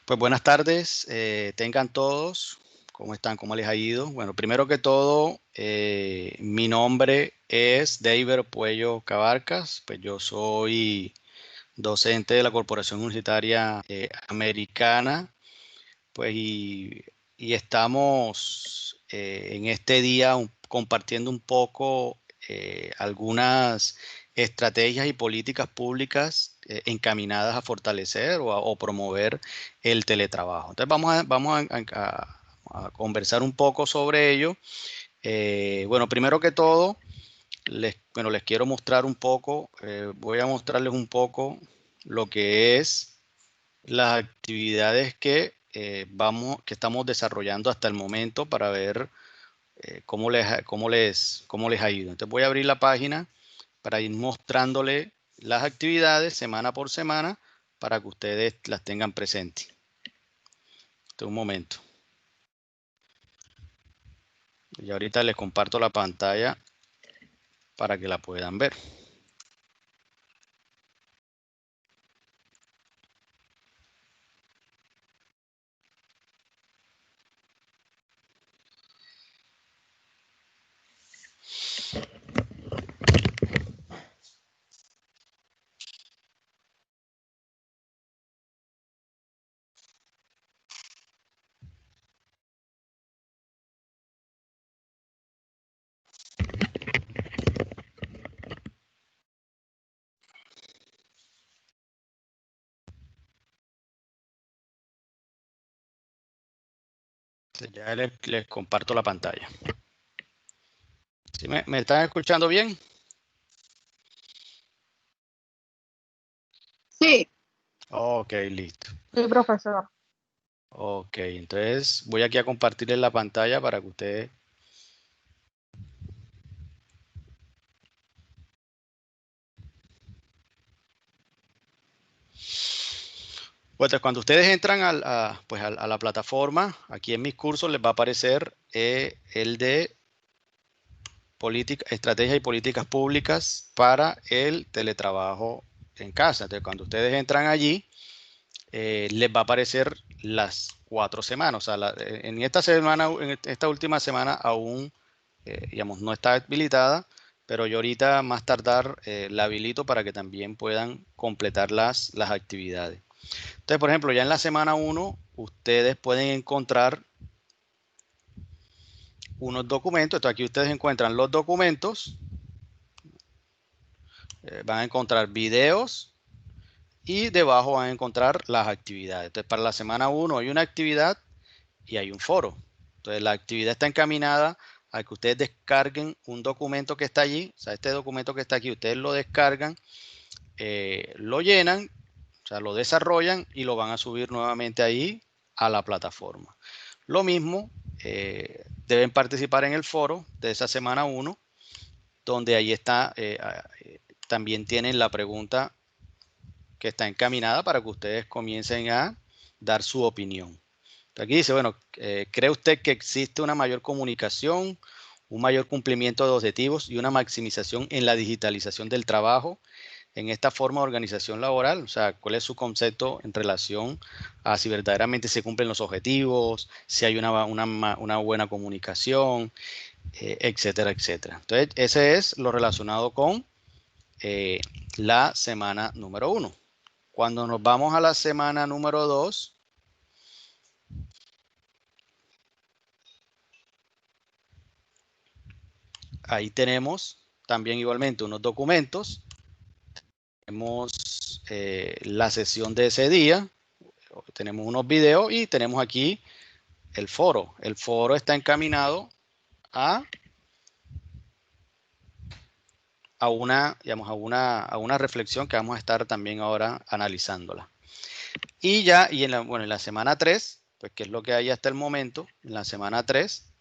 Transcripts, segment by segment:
Pues buenas tardes, tengan todos. ¿Cómo están? ¿Cómo les ha ido? Bueno, primero que todo, mi nombre es David Puello Cabarcas. Pues yo soy docente de la Corporación Universitaria Americana. Pues y estamos en este día compartiendo un poco algunas estrategias y políticas públicas encaminadas a fortalecer o promover el teletrabajo. Entonces vamos a conversar un poco sobre ello. Bueno, primero que todo, les quiero mostrar un poco, voy a mostrarles un poco lo que es las actividades que estamos desarrollando hasta el momento para ver cómo les ha ido. Entonces voy a abrir la página para ir mostrándole las actividades semana por semana para que ustedes las tengan presentes. Un momento. Y ahorita les comparto la pantalla para que la puedan ver. Entonces ya les comparto la pantalla. ¿Sí me están escuchando bien? Sí. Ok, listo. Sí, profesor. Ok, entonces voy aquí a compartirles la pantalla para que ustedes... Pues cuando ustedes entran a la plataforma, aquí en mis cursos les va a aparecer el de estrategia y políticas públicas para el teletrabajo en casa. Entonces, cuando ustedes entran allí, les va a aparecer las 4 semanas. O sea, en esta última semana aún, digamos, no está habilitada, pero yo ahorita más tardar la habilito para que también puedan completar las actividades. Entonces, por ejemplo, ya en la semana 1, ustedes pueden encontrar unos documentos. Entonces, aquí ustedes encuentran los documentos, van a encontrar videos y debajo van a encontrar las actividades. Entonces, para la semana 1 hay una actividad y hay un foro. Entonces, la actividad está encaminada a que ustedes descarguen un documento que está allí. O sea, este documento que está aquí, ustedes lo descargan, lo llenan, o sea, lo desarrollan y lo van a subir nuevamente ahí a la plataforma. Lo mismo, deben participar en el foro de esa semana 1, donde ahí está, también tienen la pregunta que está encaminada para que ustedes comiencen a dar su opinión. Aquí dice, bueno, ¿cree usted que existe una mayor comunicación, un mayor cumplimiento de objetivos y una maximización en la digitalización del trabajo en esta forma de organización laboral? O sea, ¿cuál es su concepto en relación a si verdaderamente se cumplen los objetivos, si hay una buena comunicación, etcétera, etcétera? Entonces, ese es lo relacionado con la semana número 1. Cuando nos vamos a la semana número 2, ahí tenemos también igualmente unos documentos. Tenemos la sesión de ese día, tenemos unos videos y tenemos aquí el foro. El foro está encaminado a una reflexión que vamos a estar también ahora analizándola. Y ya, en la semana 3, pues que es lo que hay hasta el momento, en la semana 3,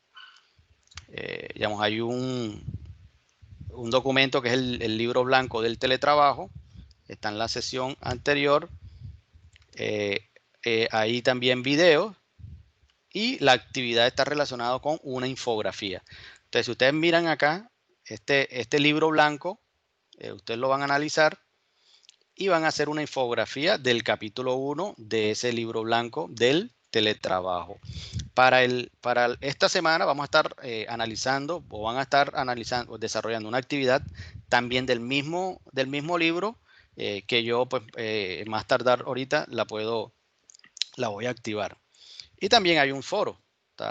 hay un documento que es el libro blanco del teletrabajo, está en la sesión anterior, ahí también videos, y la actividad está relacionada con una infografía. Entonces, si ustedes miran acá, este libro blanco, ustedes lo van a analizar, y van a hacer una infografía del capítulo 1 de ese libro blanco del teletrabajo. Para esta semana vamos a estar analizando o van a estar analizando, desarrollando una actividad también del mismo libro que yo pues más tardar ahorita la voy a activar. Y también hay un foro.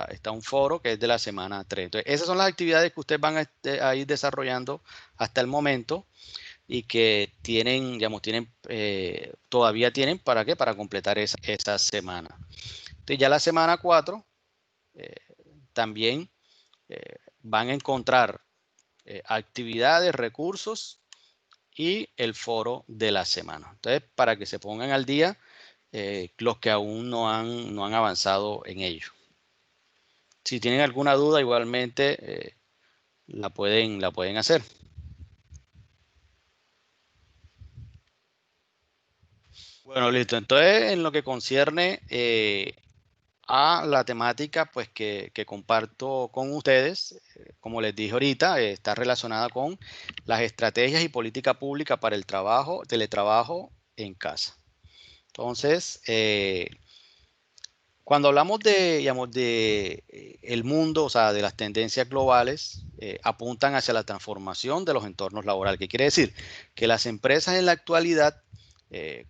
Está un foro que es de la semana 3. Entonces, esas son las actividades que ustedes van a ir desarrollando hasta el momento y que tienen, digamos, todavía tienen ¿para qué? Para completar esa semana. Entonces, ya la semana 4 también van a encontrar actividades, recursos y el foro de la semana. Entonces, para que se pongan al día los que aún no han avanzado en ello. Si tienen alguna duda, igualmente la pueden hacer. Bueno, listo. Entonces, en lo que concierne a la temática pues, que comparto con ustedes, como les dije ahorita, está relacionada con las estrategias y política pública para el teletrabajo en casa. Entonces, cuando hablamos de, digamos, el mundo, o sea, de las tendencias globales, apuntan hacia la transformación de los entornos laborales. ¿Qué quiere decir? Que las empresas en la actualidad,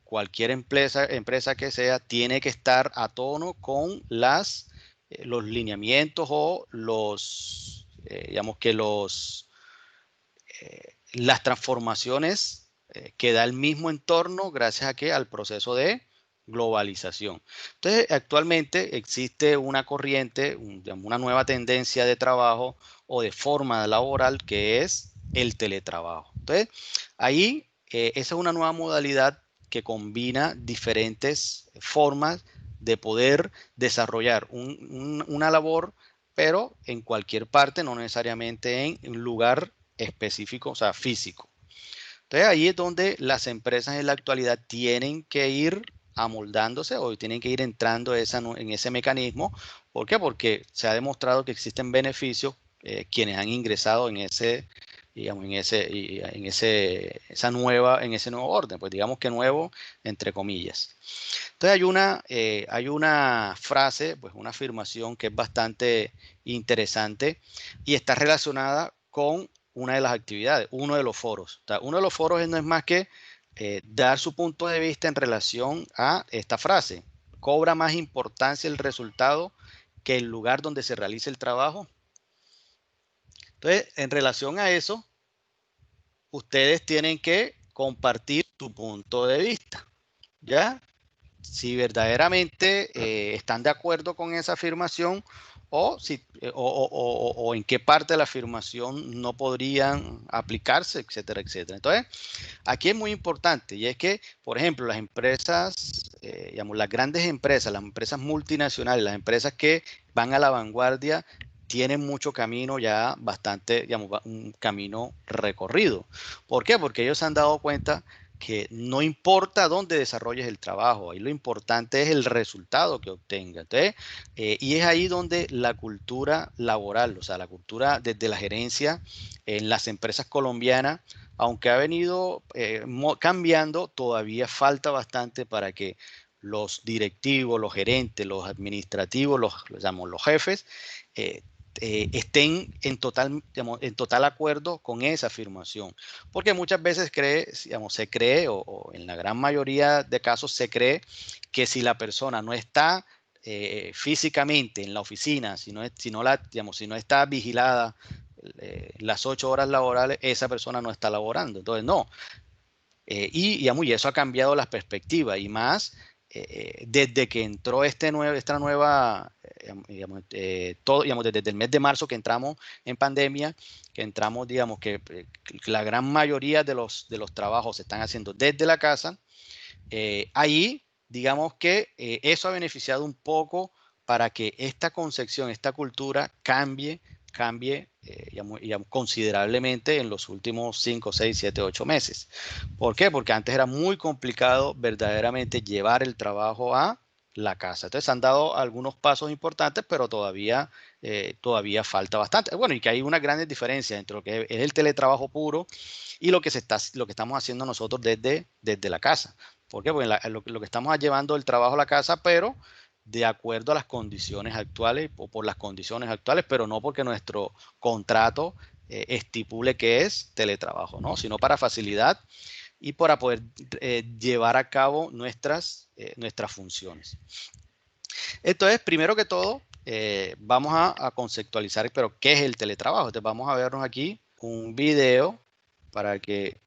cualquier empresa que sea, tiene que estar a tono con los lineamientos o digamos que las transformaciones que da el mismo entorno gracias al proceso de globalización. Entonces, actualmente existe una corriente, una nueva tendencia de trabajo o de forma laboral que es el teletrabajo. Entonces, ahí esa es una nueva modalidad que combina diferentes formas de poder desarrollar una labor, pero en cualquier parte, no necesariamente en un lugar específico, o sea, físico. Entonces ahí es donde las empresas en la actualidad tienen que ir amoldándose o tienen que ir entrando en ese mecanismo. ¿Por qué? Porque se ha demostrado que existen beneficios quienes han ingresado en ese, digamos, en ese nuevo orden, pues digamos que nuevo entre comillas. Entonces hay una frase, pues una afirmación que es bastante interesante y está relacionada con una de las actividades, uno de los foros. O sea, uno de los foros no es más que dar su punto de vista en relación a esta frase. ¿Cobra más importancia el resultado que el lugar donde se realiza el trabajo? Entonces, en relación a eso, ustedes tienen que compartir su punto de vista, ¿ya? Si verdaderamente están de acuerdo con esa afirmación o en qué parte de la afirmación no podrían aplicarse, etcétera, etcétera. Entonces, aquí es muy importante y es que, por ejemplo, las empresas, digamos, las grandes empresas, las empresas multinacionales, las empresas que van a la vanguardia, tienen mucho camino ya, bastante, digamos, un camino recorrido. ¿Por qué? Porque ellos se han dado cuenta que no importa dónde desarrolles el trabajo, ahí lo importante es el resultado que obtenga. Entonces, y es ahí donde la cultura laboral, o sea, la cultura desde la gerencia en las empresas colombianas, aunque ha venido cambiando, todavía falta bastante para que los directivos, los gerentes, los administrativos, los jefes, eh, estén en total acuerdo con esa afirmación. Porque muchas veces se cree, o en la gran mayoría de casos se cree que si la persona no está físicamente en la oficina, si no está vigilada las 8 horas laborales, esa persona no está laborando. Entonces, no. Y eso ha cambiado las perspectivas y más desde que entró esta nueva, desde el mes de marzo que entramos en pandemia, que entramos, digamos, que la gran mayoría de los trabajos se están haciendo desde la casa, ahí, digamos que eso ha beneficiado un poco para que esta concepción, esta cultura cambie considerablemente en los últimos 5, 6, 7, 8 meses. ¿Por qué? Porque antes era muy complicado verdaderamente llevar el trabajo a la casa. Entonces, han dado algunos pasos importantes, pero todavía falta bastante. Bueno, y que hay una gran diferencia entre lo que es el teletrabajo puro y lo que estamos haciendo nosotros desde la casa. ¿Por qué? Porque lo que estamos es llevando el trabajo a la casa, pero de acuerdo a las condiciones actuales o por las condiciones actuales, pero no porque nuestro contrato estipule que es teletrabajo, ¿no? Sino para facilidad y para poder llevar a cabo nuestras funciones. Entonces, primero que todo, vamos a conceptualizar, pero ¿qué es el teletrabajo? Entonces, vamos a vernos aquí un video para que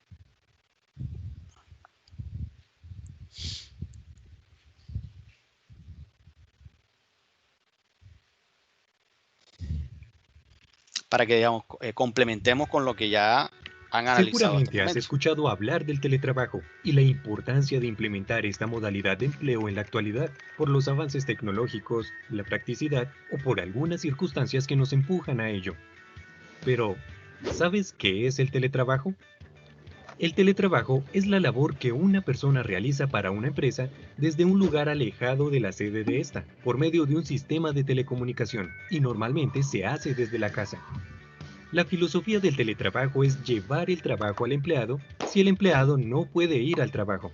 digamos, complementemos con lo que ya han analizado hasta el Seguramente has momento. escuchado hablar del teletrabajo y la importancia de implementar esta modalidad de empleo en la actualidad por los avances tecnológicos, la practicidad o por algunas circunstancias que nos empujan a ello. Pero, ¿sabes qué es el teletrabajo? El teletrabajo es la labor que una persona realiza para una empresa desde un lugar alejado de la sede de esta, por medio de un sistema de telecomunicación, y normalmente se hace desde la casa. La filosofía del teletrabajo es llevar el trabajo al empleado si el empleado no puede ir al trabajo.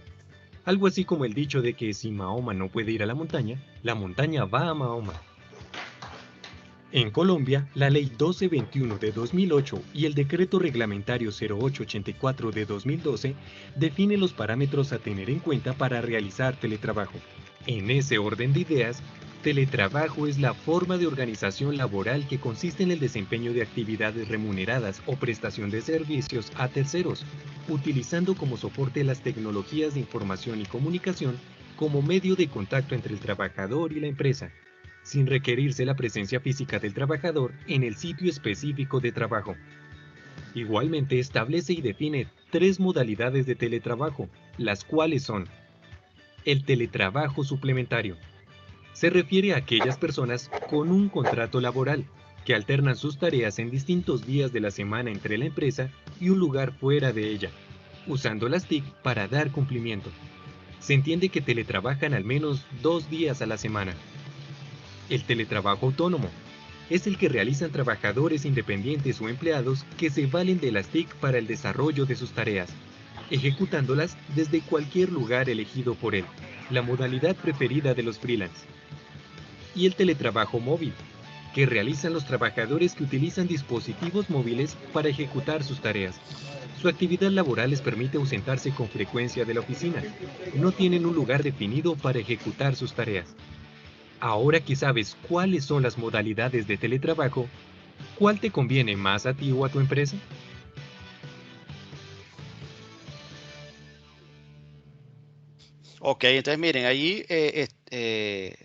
Algo así como el dicho de que si Mahoma no puede ir a la montaña va a Mahoma. En Colombia, la Ley 1221 de 2008 y el Decreto Reglamentario 0884 de 2012 definen los parámetros a tener en cuenta para realizar teletrabajo. En ese orden de ideas, teletrabajo es la forma de organización laboral que consiste en el desempeño de actividades remuneradas o prestación de servicios a terceros, utilizando como soporte las tecnologías de información y comunicación como medio de contacto entre el trabajador y la empresa, sin requerirse la presencia física del trabajador en el sitio específico de trabajo. Igualmente establece y define 3 modalidades de teletrabajo, las cuales son: el teletrabajo suplementario. Se refiere a aquellas personas con un contrato laboral que alternan sus tareas en distintos días de la semana entre la empresa y un lugar fuera de ella, usando las TIC para dar cumplimiento. Se entiende que teletrabajan al menos 2 días a la semana. El teletrabajo autónomo es el que realizan trabajadores independientes o empleados que se valen de las TIC para el desarrollo de sus tareas, ejecutándolas desde cualquier lugar elegido por él, la modalidad preferida de los freelance. Y el teletrabajo móvil, que realizan los trabajadores que utilizan dispositivos móviles para ejecutar sus tareas. Su actividad laboral les permite ausentarse con frecuencia de la oficina. No tienen un lugar definido para ejecutar sus tareas. Ahora que sabes cuáles son las modalidades de teletrabajo, ¿cuál te conviene más a ti o a tu empresa? Ok, entonces miren, ahí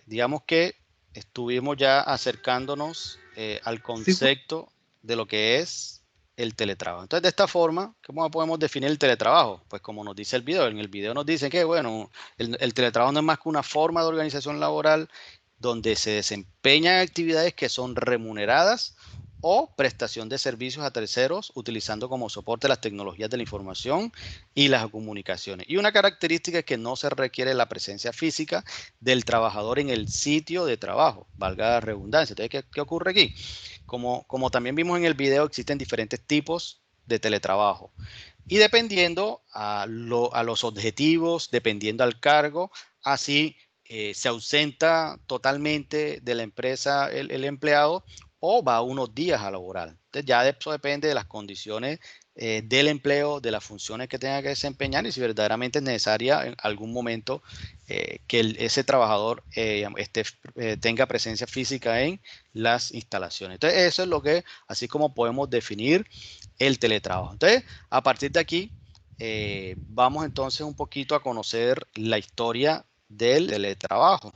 digamos que estuvimos ya acercándonos al Seguro. concepto de lo que es el teletrabajo. Entonces, de esta forma, ¿cómo podemos definir el teletrabajo? Pues como nos dice el video, en el video nos dice que, bueno, el teletrabajo no es más que una forma de organización laboral donde se desempeñan actividades que son remuneradas o prestación de servicios a terceros utilizando como soporte las tecnologías de la información y las comunicaciones. Y una característica es que no se requiere la presencia física del trabajador en el sitio de trabajo, valga la redundancia. Entonces, ¿qué ocurre aquí? Como también vimos en el video, existen diferentes tipos de teletrabajo. Y dependiendo a los objetivos, dependiendo al cargo, así se ausenta totalmente de la empresa el empleado o va unos días a laborar. Entonces ya eso depende de las condiciones del empleo, de las funciones que tenga que desempeñar y si verdaderamente es necesaria en algún momento que ese trabajador tenga presencia física en las instalaciones. Entonces eso es lo que, así como podemos definir el teletrabajo. Entonces, a partir de aquí, vamos entonces un poquito a conocer la historia del teletrabajo.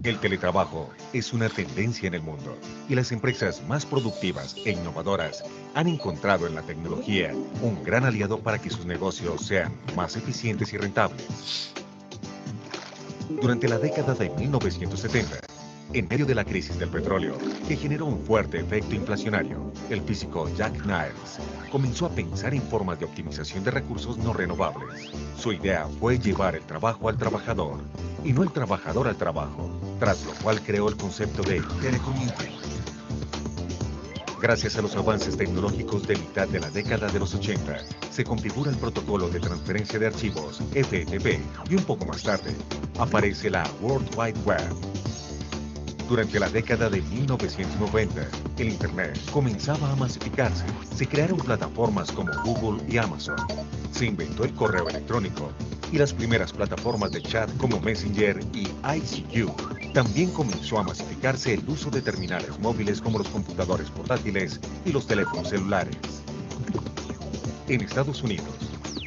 El teletrabajo es una tendencia en el mundo y las empresas más productivas e innovadoras han encontrado en la tecnología un gran aliado para que sus negocios sean más eficientes y rentables. Durante la década de 1970, en medio de la crisis del petróleo, que generó un fuerte efecto inflacionario, el físico Jack Niles comenzó a pensar en formas de optimización de recursos no renovables. Su idea fue llevar el trabajo al trabajador y no el trabajador al trabajo, tras lo cual creó el concepto de telecommuting. Gracias a los avances tecnológicos de mitad de la década de los 80, se configura el protocolo de transferencia de archivos, FTP, y un poco más tarde, aparece la World Wide Web. Durante la década de 1990, el Internet comenzaba a masificarse. Se crearon plataformas como Google y Amazon. Se inventó el correo electrónico y las primeras plataformas de chat como Messenger y ICQ. También comenzó a masificarse el uso de terminales móviles como los computadores portátiles y los teléfonos celulares. En Estados Unidos,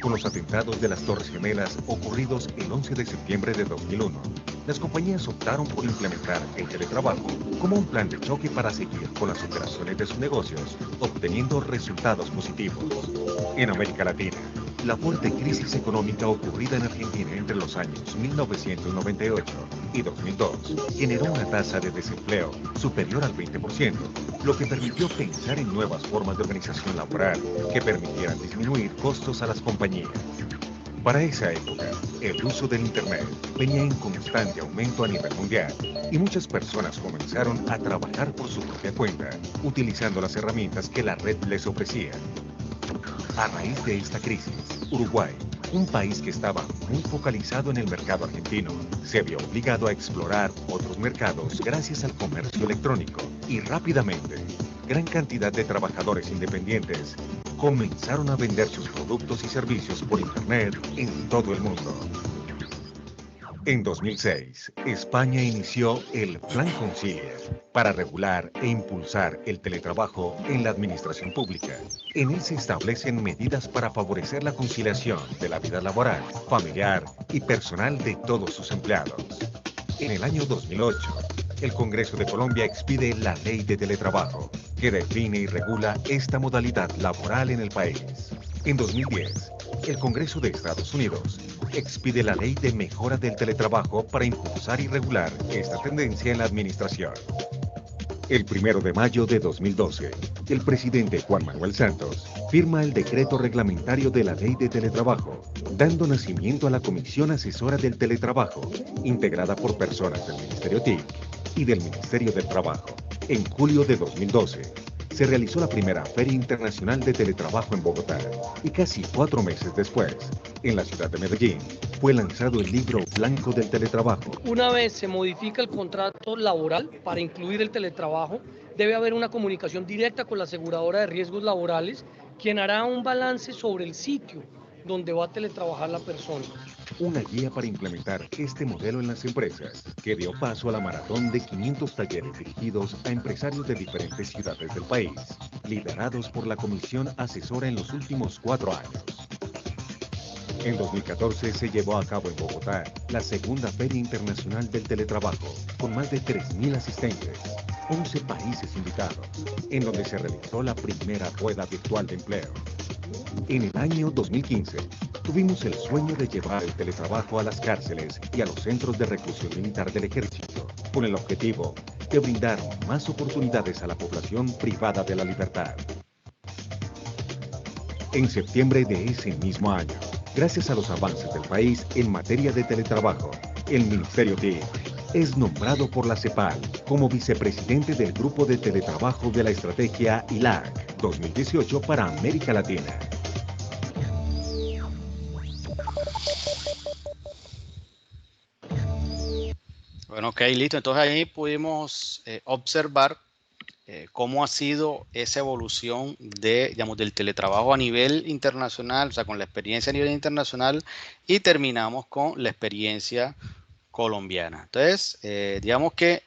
con los atentados de las Torres Gemelas ocurridos el 11 de septiembre de 2001, las compañías optaron por implementar el teletrabajo como un plan de choque para seguir con las operaciones de sus negocios, obteniendo resultados positivos. En América Latina, la fuerte crisis económica ocurrida en Argentina entre los años 1998 y 2002 generó una tasa de desempleo superior al 20%, lo que permitió pensar en nuevas formas de organización laboral que permitieran disminuir costos a las compañías. Para esa época, el uso del Internet venía en constante aumento a nivel mundial y muchas personas comenzaron a trabajar por su propia cuenta, utilizando las herramientas que la red les ofrecía. A raíz de esta crisis, Uruguay, un país que estaba muy focalizado en el mercado argentino, se vio obligado a explorar otros mercados gracias al comercio electrónico y rápidamente, gran cantidad de trabajadores independientes comenzaron a vender sus productos y servicios por Internet en todo el mundo. En 2006, España inició el Plan Concilia para regular e impulsar el teletrabajo en la administración pública. En él se establecen medidas para favorecer la conciliación de la vida laboral, familiar y personal de todos sus empleados. En el año 2008, el Congreso de Colombia expide la Ley de Teletrabajo, que define y regula esta modalidad laboral en el país. En 2010, el Congreso de Estados Unidos expide la Ley de Mejora del Teletrabajo para impulsar y regular esta tendencia en la administración. El 1 de mayo de 2012, el presidente Juan Manuel Santos firma el decreto reglamentario de la Ley de Teletrabajo, dando nacimiento a la Comisión Asesora del Teletrabajo, integrada por personas del Ministerio TIC y del Ministerio del Trabajo. En julio de 2012, se realizó la primera Feria Internacional de Teletrabajo en Bogotá y casi 4 meses después, en la ciudad de Medellín, fue lanzado el libro blanco del teletrabajo. Una vez se modifica el contrato laboral para incluir el teletrabajo, debe haber una comunicación directa con la aseguradora de riesgos laborales, quien hará un balance sobre el sitio donde va a teletrabajar la persona. Una guía para implementar este modelo en las empresas, que dio paso a la maratón de 500 talleres dirigidos a empresarios de diferentes ciudades del país, liderados por la Comisión Asesora en los últimos 4 años. En 2014 se llevó a cabo en Bogotá la segunda Feria Internacional del Teletrabajo, con más de 3.000 asistentes, 11 países invitados, en donde se realizó la primera rueda virtual de empleo. En el año 2015, tuvimos el sueño de llevar el teletrabajo a las cárceles y a los centros de reclusión militar del ejército, con el objetivo de brindar más oportunidades a la población privada de la libertad. En septiembre de ese mismo año, gracias a los avances del país en materia de teletrabajo, el Ministerio TIC es nombrado por la CEPAL como vicepresidente del Grupo de Teletrabajo de la Estrategia ILAC 2018 para América Latina. Bueno, ok, listo. Entonces ahí pudimos observar cómo ha sido esa evolución de, digamos, del teletrabajo a nivel internacional, o sea, con la experiencia a nivel internacional, y terminamos con la experiencia colombiana. Entonces, digamos que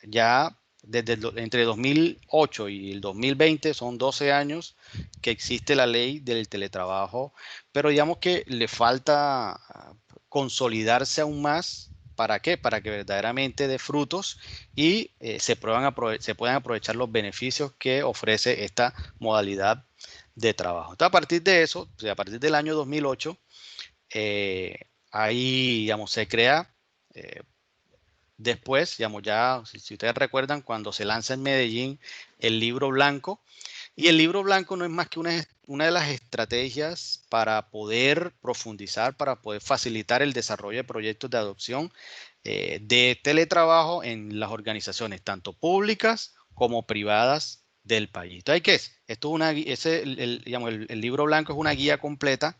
ya entre 2008 y el 2020 son 12 años que existe la ley del teletrabajo, pero digamos que le falta consolidarse aún más. ¿Para qué? Para que verdaderamente dé frutos y se puedan aprovechar los beneficios que ofrece esta modalidad de trabajo. Entonces, a partir de eso, o sea, a partir del año 2008, ahí, digamos, se crea después, digamos, ya, si ustedes recuerdan, cuando se lanza en Medellín el libro blanco, y el libro blanco no es más que una de las estrategias para poder profundizar, para poder facilitar el desarrollo de proyectos de adopción de teletrabajo en las organizaciones, tanto públicas como privadas del país. Entonces, ¿qué es? Esto es digamos, el libro blanco es una guía completa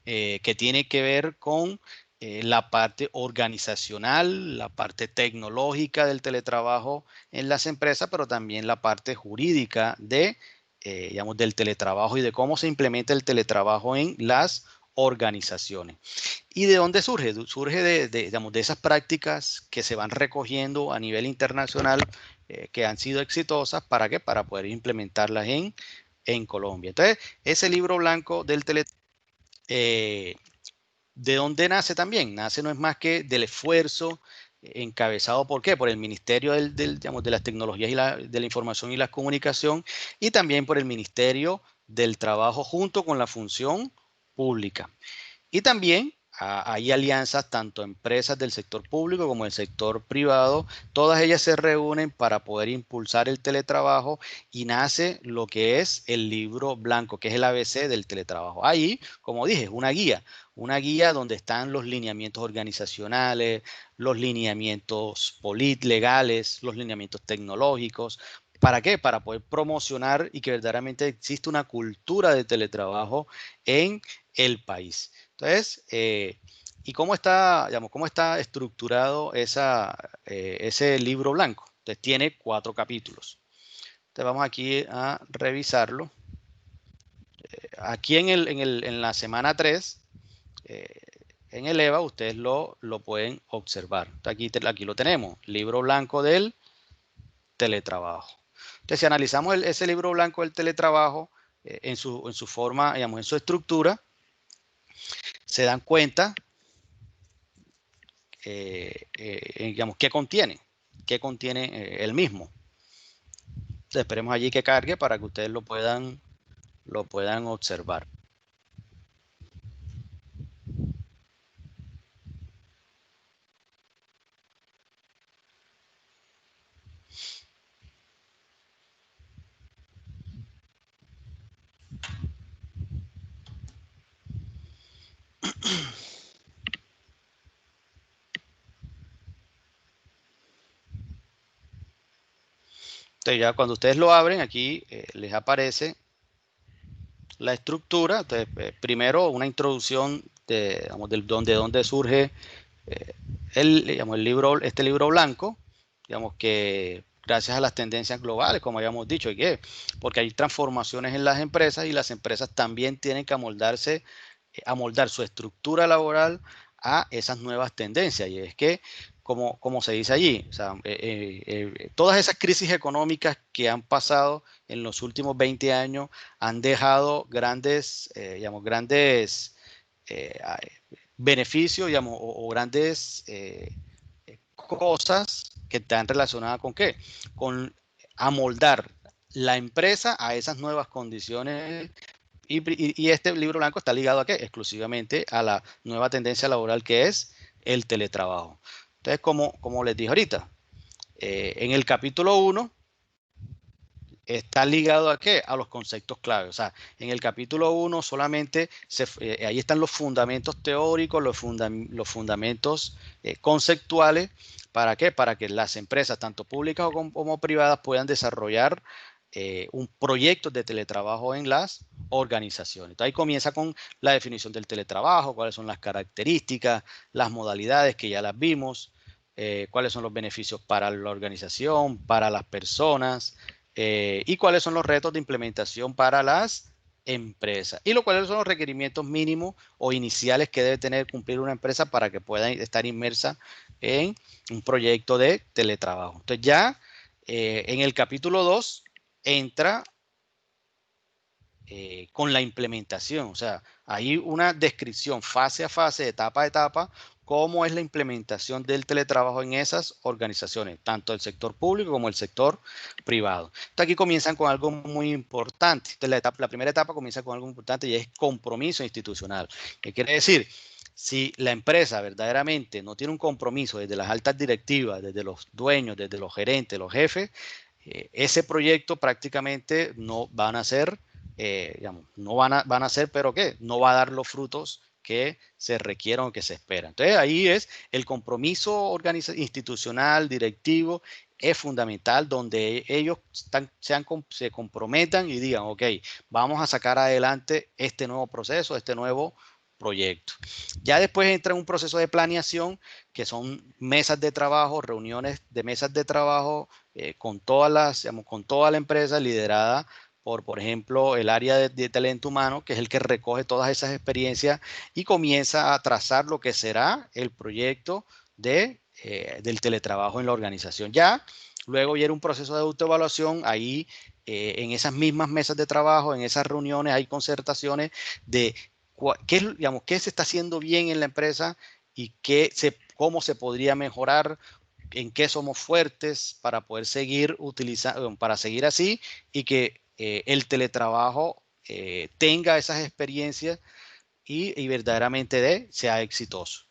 que tiene que ver con la parte organizacional, la parte tecnológica del teletrabajo en las empresas, pero también la parte jurídica digamos, del teletrabajo y de cómo se implementa el teletrabajo en las organizaciones. ¿Y de dónde surge? Surge digamos, de esas prácticas que se van recogiendo a nivel internacional que han sido exitosas. ¿Para qué? Para poder implementarlas en Colombia. Entonces, ese libro blanco del teletrabajo, ¿de dónde nace también? Nace no es más que del esfuerzo encabezado, ¿por qué? Por el Ministerio digamos, de las Tecnologías y de la Información y la Comunicación, y también por el Ministerio del Trabajo junto con la función pública. Y también hay alianzas, tanto empresas del sector público como del sector privado, todas ellas se reúnen para poder impulsar el teletrabajo y nace lo que es el libro blanco, que es el ABC del teletrabajo. Ahí, como dije, es una guía donde están los lineamientos organizacionales, los lineamientos legales, los lineamientos tecnológicos. ¿Para qué? Para poder promocionar y que verdaderamente existe una cultura de teletrabajo en el país. Entonces, ¿y digamos, cómo está estructurado ese libro blanco? Entonces, tiene 4 capítulos. Entonces, vamos aquí a revisarlo. Aquí en la semana 3, en el EVA, ustedes lo pueden observar. Entonces, aquí lo tenemos, libro blanco del teletrabajo. Entonces, si analizamos ese libro blanco del teletrabajo en su forma, digamos, en su estructura, se dan cuenta, digamos, qué contiene el mismo. Entonces, esperemos allí que cargue para que ustedes lo puedan observar. Entonces, ya cuando ustedes lo abren, aquí les aparece la estructura. Entonces, primero una introducción digamos, de dónde surge digamos, este libro blanco, digamos que gracias a las tendencias globales, como habíamos dicho, porque hay transformaciones en las empresas y las empresas también tienen que amoldar su estructura laboral a esas nuevas tendencias. Y es que, como se dice allí, o sea, todas esas crisis económicas que han pasado en los últimos 20 años han dejado grandes beneficios, digamos, o grandes cosas que están relacionadas con qué, con amoldar la empresa a esas nuevas condiciones. Y este libro blanco está ligado a qué, exclusivamente a la nueva tendencia laboral que es el teletrabajo. Entonces, como les dije ahorita, en el capítulo 1 está ligado a qué, a los conceptos clave. O sea, en el capítulo 1 solamente ahí están los fundamentos teóricos, los fundamentos conceptuales. ¿Para qué? Para que las empresas, tanto públicas como privadas, puedan desarrollar un proyecto de teletrabajo en las organizaciones. Entonces, ahí comienza con la definición del teletrabajo, cuáles son las características, las modalidades que ya las vimos, cuáles son los beneficios para la organización, para las personas, y cuáles son los retos de implementación para las empresas y cuáles son los requerimientos mínimos o iniciales que debe cumplir una empresa para que pueda estar inmersa en un proyecto de teletrabajo. Entonces ya en el capítulo 2 entra con la implementación, o sea, hay una descripción fase a fase, etapa a etapa, cómo es la implementación del teletrabajo en esas organizaciones, tanto el sector público como el sector privado. Entonces aquí comienzan con algo muy importante. Entonces la primera etapa comienza con algo importante y es compromiso institucional. ¿Qué quiere decir? Si la empresa verdaderamente no tiene un compromiso desde las altas directivas, desde los dueños, desde los gerentes, los jefes, ese proyecto prácticamente no van a ser, digamos, no van a ser, pero ¿qué? No va a dar los frutos que se requieren o que se esperan. Entonces, ahí es el compromiso institucional, directivo, es fundamental, donde ellos se comprometan y digan, ok, vamos a sacar adelante este nuevo proceso, este nuevo proyecto. Ya después entra un proceso de planeación, que son mesas de trabajo, reuniones de mesas de trabajo con toda la empresa, liderada por ejemplo, el área de talento humano, que es el que recoge todas esas experiencias y comienza a trazar lo que será el proyecto del teletrabajo en la organización. Ya luego viene un proceso de autoevaluación, ahí en esas mismas mesas de trabajo, en esas reuniones hay concertaciones de qué se está haciendo bien en la empresa y cómo se podría mejorar, en qué somos fuertes para poder seguir utilizando, para seguir así y que el teletrabajo tenga esas experiencias y verdaderamente sea exitoso.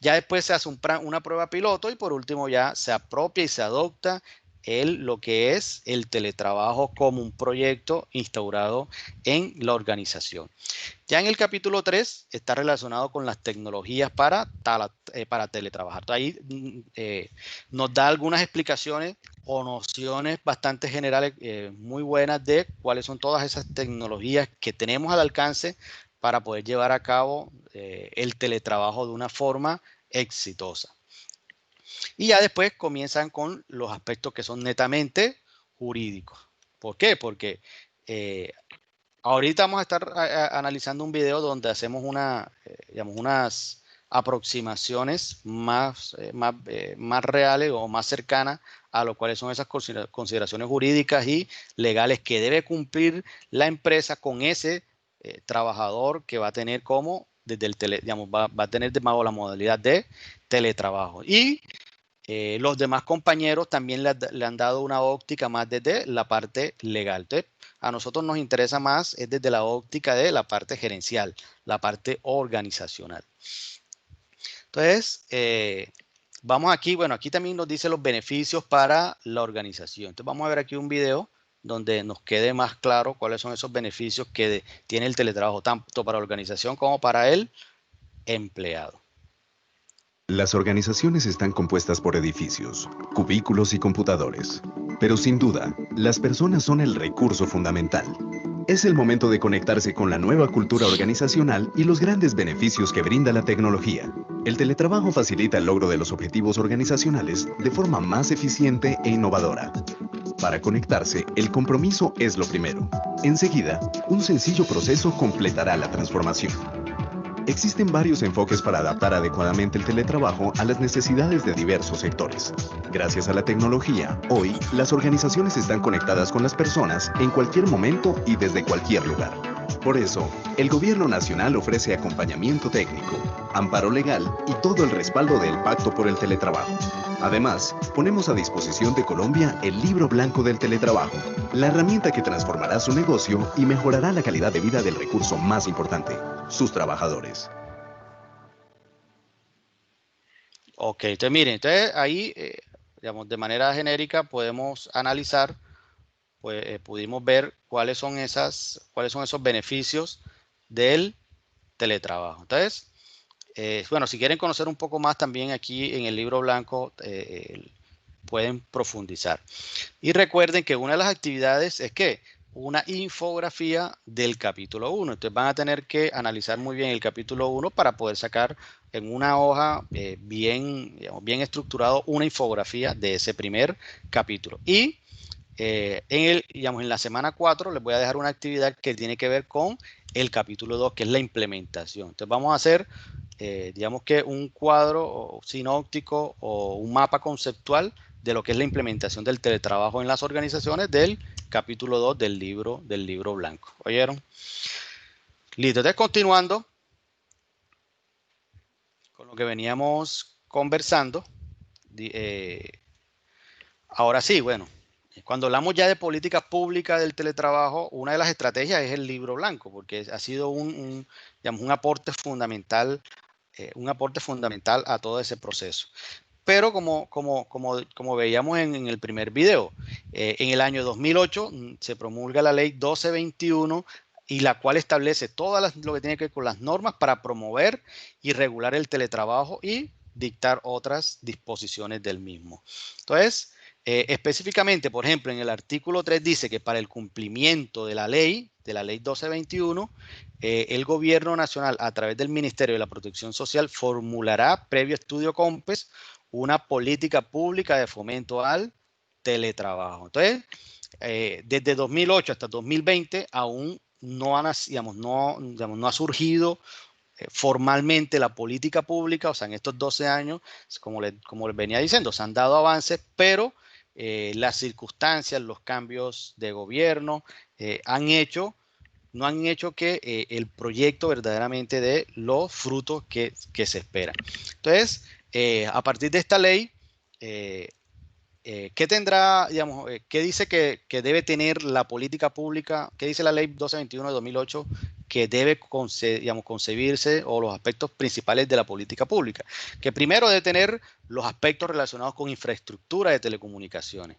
Ya después se hace una prueba piloto y por último ya se apropia y se adopta lo que es el teletrabajo como un proyecto instaurado en la organización. Ya en el capítulo 3 está relacionado con las tecnologías para teletrabajar. Ahí nos da algunas explicaciones o nociones bastante generales muy buenas de cuáles son todas esas tecnologías que tenemos al alcance para poder llevar a cabo el teletrabajo de una forma exitosa. Y ya después comienzan con los aspectos que son netamente jurídicos. ¿Por qué? Porque ahorita vamos a estar analizando un video donde hacemos digamos, unas aproximaciones más reales o más cercanas a lo cuales son esas consideraciones jurídicas y legales que debe cumplir la empresa con ese trabajador que va a tener desde el digamos, va a tener bajo la modalidad de teletrabajo. Y los demás compañeros también le han dado una óptica más desde la parte legal. Entonces, a nosotros nos interesa más es desde la óptica de la parte gerencial, la parte organizacional. Entonces, vamos aquí, bueno, aquí también nos dice los beneficios para la organización. Entonces, vamos a ver aquí un video donde nos quede más claro cuáles son esos beneficios que tiene el teletrabajo, tanto para la organización como para el empleado. Las organizaciones están compuestas por edificios, cubículos y computadores. Pero sin duda, las personas son el recurso fundamental. Es el momento de conectarse con la nueva cultura organizacional y los grandes beneficios que brinda la tecnología. El teletrabajo facilita el logro de los objetivos organizacionales de forma más eficiente e innovadora. Para conectarse, el compromiso es lo primero. Enseguida, un sencillo proceso completará la transformación. Existen varios enfoques para adaptar adecuadamente el teletrabajo a las necesidades de diversos sectores. Gracias a la tecnología, hoy, las organizaciones están conectadas con las personas en cualquier momento y desde cualquier lugar. Por eso, el Gobierno Nacional ofrece acompañamiento técnico, amparo legal y todo el respaldo del Pacto por el Teletrabajo. Además, ponemos a disposición de Colombia el Libro Blanco del Teletrabajo, la herramienta que transformará su negocio y mejorará la calidad de vida del recurso más importante, sus trabajadores. Ok, entonces miren, ahí, digamos, de manera genérica podemos analizar, pues pudimos ver cuáles son esos beneficios del teletrabajo. Entonces, bueno, si quieren conocer un poco más también aquí en el Libro Blanco pueden profundizar. Y recuerden que una de las actividades es que una infografía del capítulo 1. Entonces van a tener que analizar muy bien el capítulo 1 para poder sacar en una hoja bien estructurado una infografía de ese primer capítulo. Y en la semana 4 les voy a dejar una actividad que tiene que ver con el capítulo 2, que es la implementación. Entonces vamos a hacer, digamos que un cuadro sinóptico o un mapa conceptual de lo que es la implementación del teletrabajo en las organizaciones del capítulo 2 del libro blanco. ¿Oyeron? Listo. Entonces, continuando con lo que veníamos conversando, ahora sí, bueno, cuando hablamos ya de políticas públicas del teletrabajo, una de las estrategias es el libro blanco, porque ha sido digamos, un aporte fundamental un aporte fundamental a todo ese proceso. Pero como veíamos en el primer video, en el año 2008 se promulga la ley 1221 y la cual establece todo lo que tiene que ver con las normas para promover y regular el teletrabajo y dictar otras disposiciones del mismo. Entonces, específicamente, por ejemplo, en el artículo 3 dice que para el cumplimiento de la ley 1221, el gobierno nacional a través del Ministerio de la Protección Social formulará, previo estudio COMPES, una política pública de fomento al teletrabajo. Entonces, desde 2008 hasta 2020 aún no ha surgido formalmente la política pública, o sea, en estos 12 años, como les venía diciendo, se han dado avances, pero las circunstancias, los cambios de gobierno no han hecho que el proyecto verdaderamente dé los frutos que se esperan. Entonces, a partir de esta ley, ¿qué tendrá, digamos, qué dice que debe tener la política pública? ¿Qué dice la ley 1221 de 2008 que debe concebirse, o los aspectos principales de la política pública? Que primero debe tener los aspectos relacionados con infraestructura de telecomunicaciones.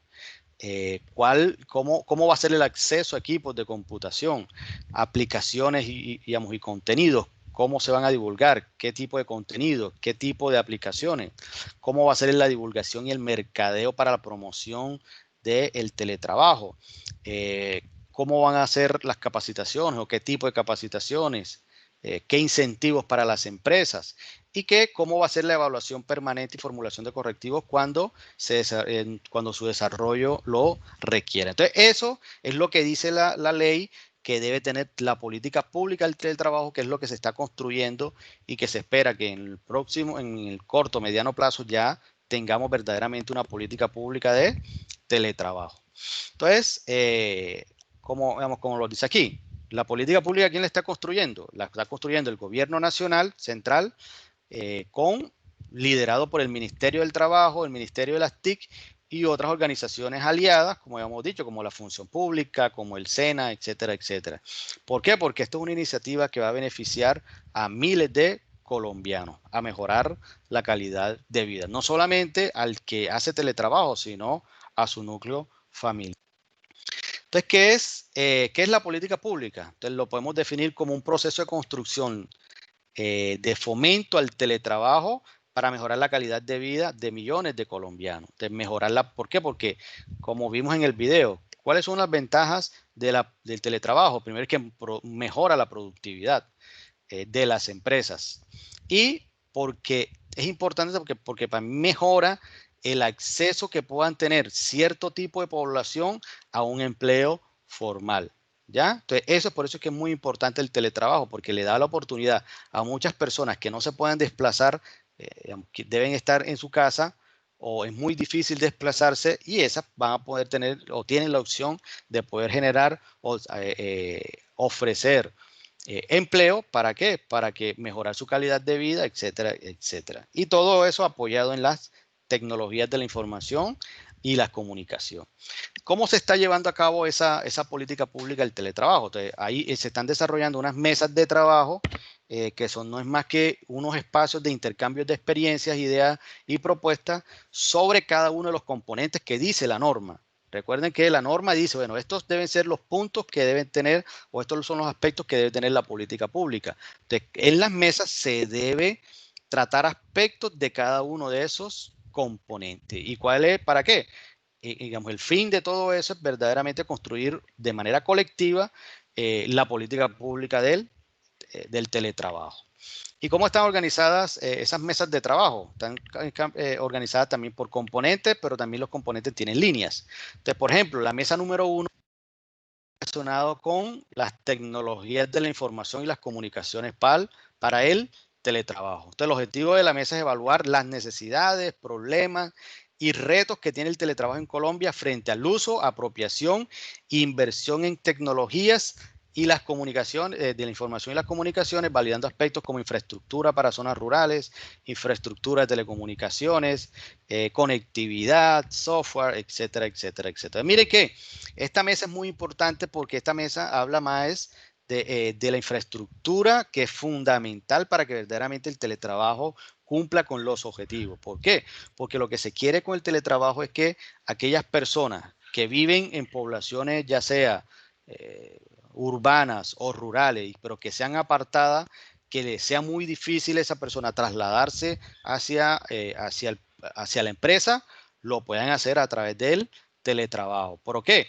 ¿Cómo va a ser el acceso a equipos de computación, aplicaciones y contenidos? ¿Cómo se van a divulgar? ¿Qué tipo de contenido? ¿Qué tipo de aplicaciones? ¿Cómo va a ser la divulgación y el mercadeo para la promoción del teletrabajo? ¿Cómo van a ser las capacitaciones o qué tipo de capacitaciones? ¿Qué incentivos para las empresas? Y cómo va a ser la evaluación permanente y formulación de correctivos cuando su desarrollo lo requiera. Entonces, eso es lo que dice la ley que debe tener la política pública del trabajo, que es lo que se está construyendo y que se espera que en el corto, mediano plazo ya tengamos verdaderamente una política pública de teletrabajo. Entonces, como lo dice aquí, la política pública, ¿quién la está construyendo? La está construyendo el gobierno nacional, central, liderado por el Ministerio del Trabajo, el Ministerio de las TIC y otras organizaciones aliadas, como habíamos dicho, como la Función Pública, como el SENA, etcétera, etcétera. ¿Por qué? Porque esto es una iniciativa que va a beneficiar a miles de colombianos, a mejorar la calidad de vida, no solamente al que hace teletrabajo, sino a su núcleo familiar. Entonces, ¿qué es la política pública? Entonces, lo podemos definir como un proceso de construcción de fomento al teletrabajo para mejorar la calidad de vida de millones de colombianos. ¿Por qué? Porque, como vimos en el video, ¿cuáles son las ventajas del teletrabajo? Primero es que mejora la productividad de las empresas. Y porque es importante porque para mí mejora el acceso que puedan tener cierto tipo de población a un empleo formal. ¿Ya? Entonces, por eso es que es muy importante el teletrabajo, porque le da la oportunidad a muchas personas que no se pueden desplazar, que deben estar en su casa, o es muy difícil desplazarse, y esas van a poder tener o tienen la opción de poder generar o ofrecer empleo. ¿Para qué? Para que mejorar su calidad de vida, etcétera, etcétera. Y todo eso apoyado en las tecnologías de la información y la comunicación. ¿Cómo se está llevando a cabo esa política pública del teletrabajo? Entonces, ahí se están desarrollando unas mesas de trabajo que no es más que unos espacios de intercambio de experiencias, ideas y propuestas sobre cada uno de los componentes que dice la norma. Recuerden que la norma dice, bueno, estos deben ser los puntos que deben tener, o estos son los aspectos que debe tener la política pública. Entonces, en las mesas se debe tratar aspectos de cada uno de esos componentes. ¿Y cuál es? ¿Para qué? Digamos, el fin de todo eso es verdaderamente construir de manera colectiva la política pública del teletrabajo. ¿Y cómo están organizadas esas mesas de trabajo? Están organizadas también por componentes, pero también los componentes tienen líneas. Entonces, por ejemplo, la mesa número 1 relacionado con las tecnologías de la información y las comunicaciones para el teletrabajo. Entonces, el objetivo de la mesa es evaluar las necesidades, problemas y retos que tiene el teletrabajo en Colombia frente al uso, apropiación, inversión en tecnologías y las comunicaciones, de la información y las comunicaciones, validando aspectos como infraestructura para zonas rurales, infraestructura de telecomunicaciones, conectividad, software, etcétera, etcétera, etcétera. Mire que esta mesa es muy importante porque esta mesa habla más de la infraestructura que es fundamental para que verdaderamente el teletrabajo cumpla con los objetivos. ¿Por qué? Porque lo que se quiere con el teletrabajo es que aquellas personas que viven en poblaciones, ya sea urbanas o rurales, pero que sean apartadas, que les sea muy difícil a esa persona trasladarse hacia la empresa, lo puedan hacer a través del teletrabajo. ¿Por qué?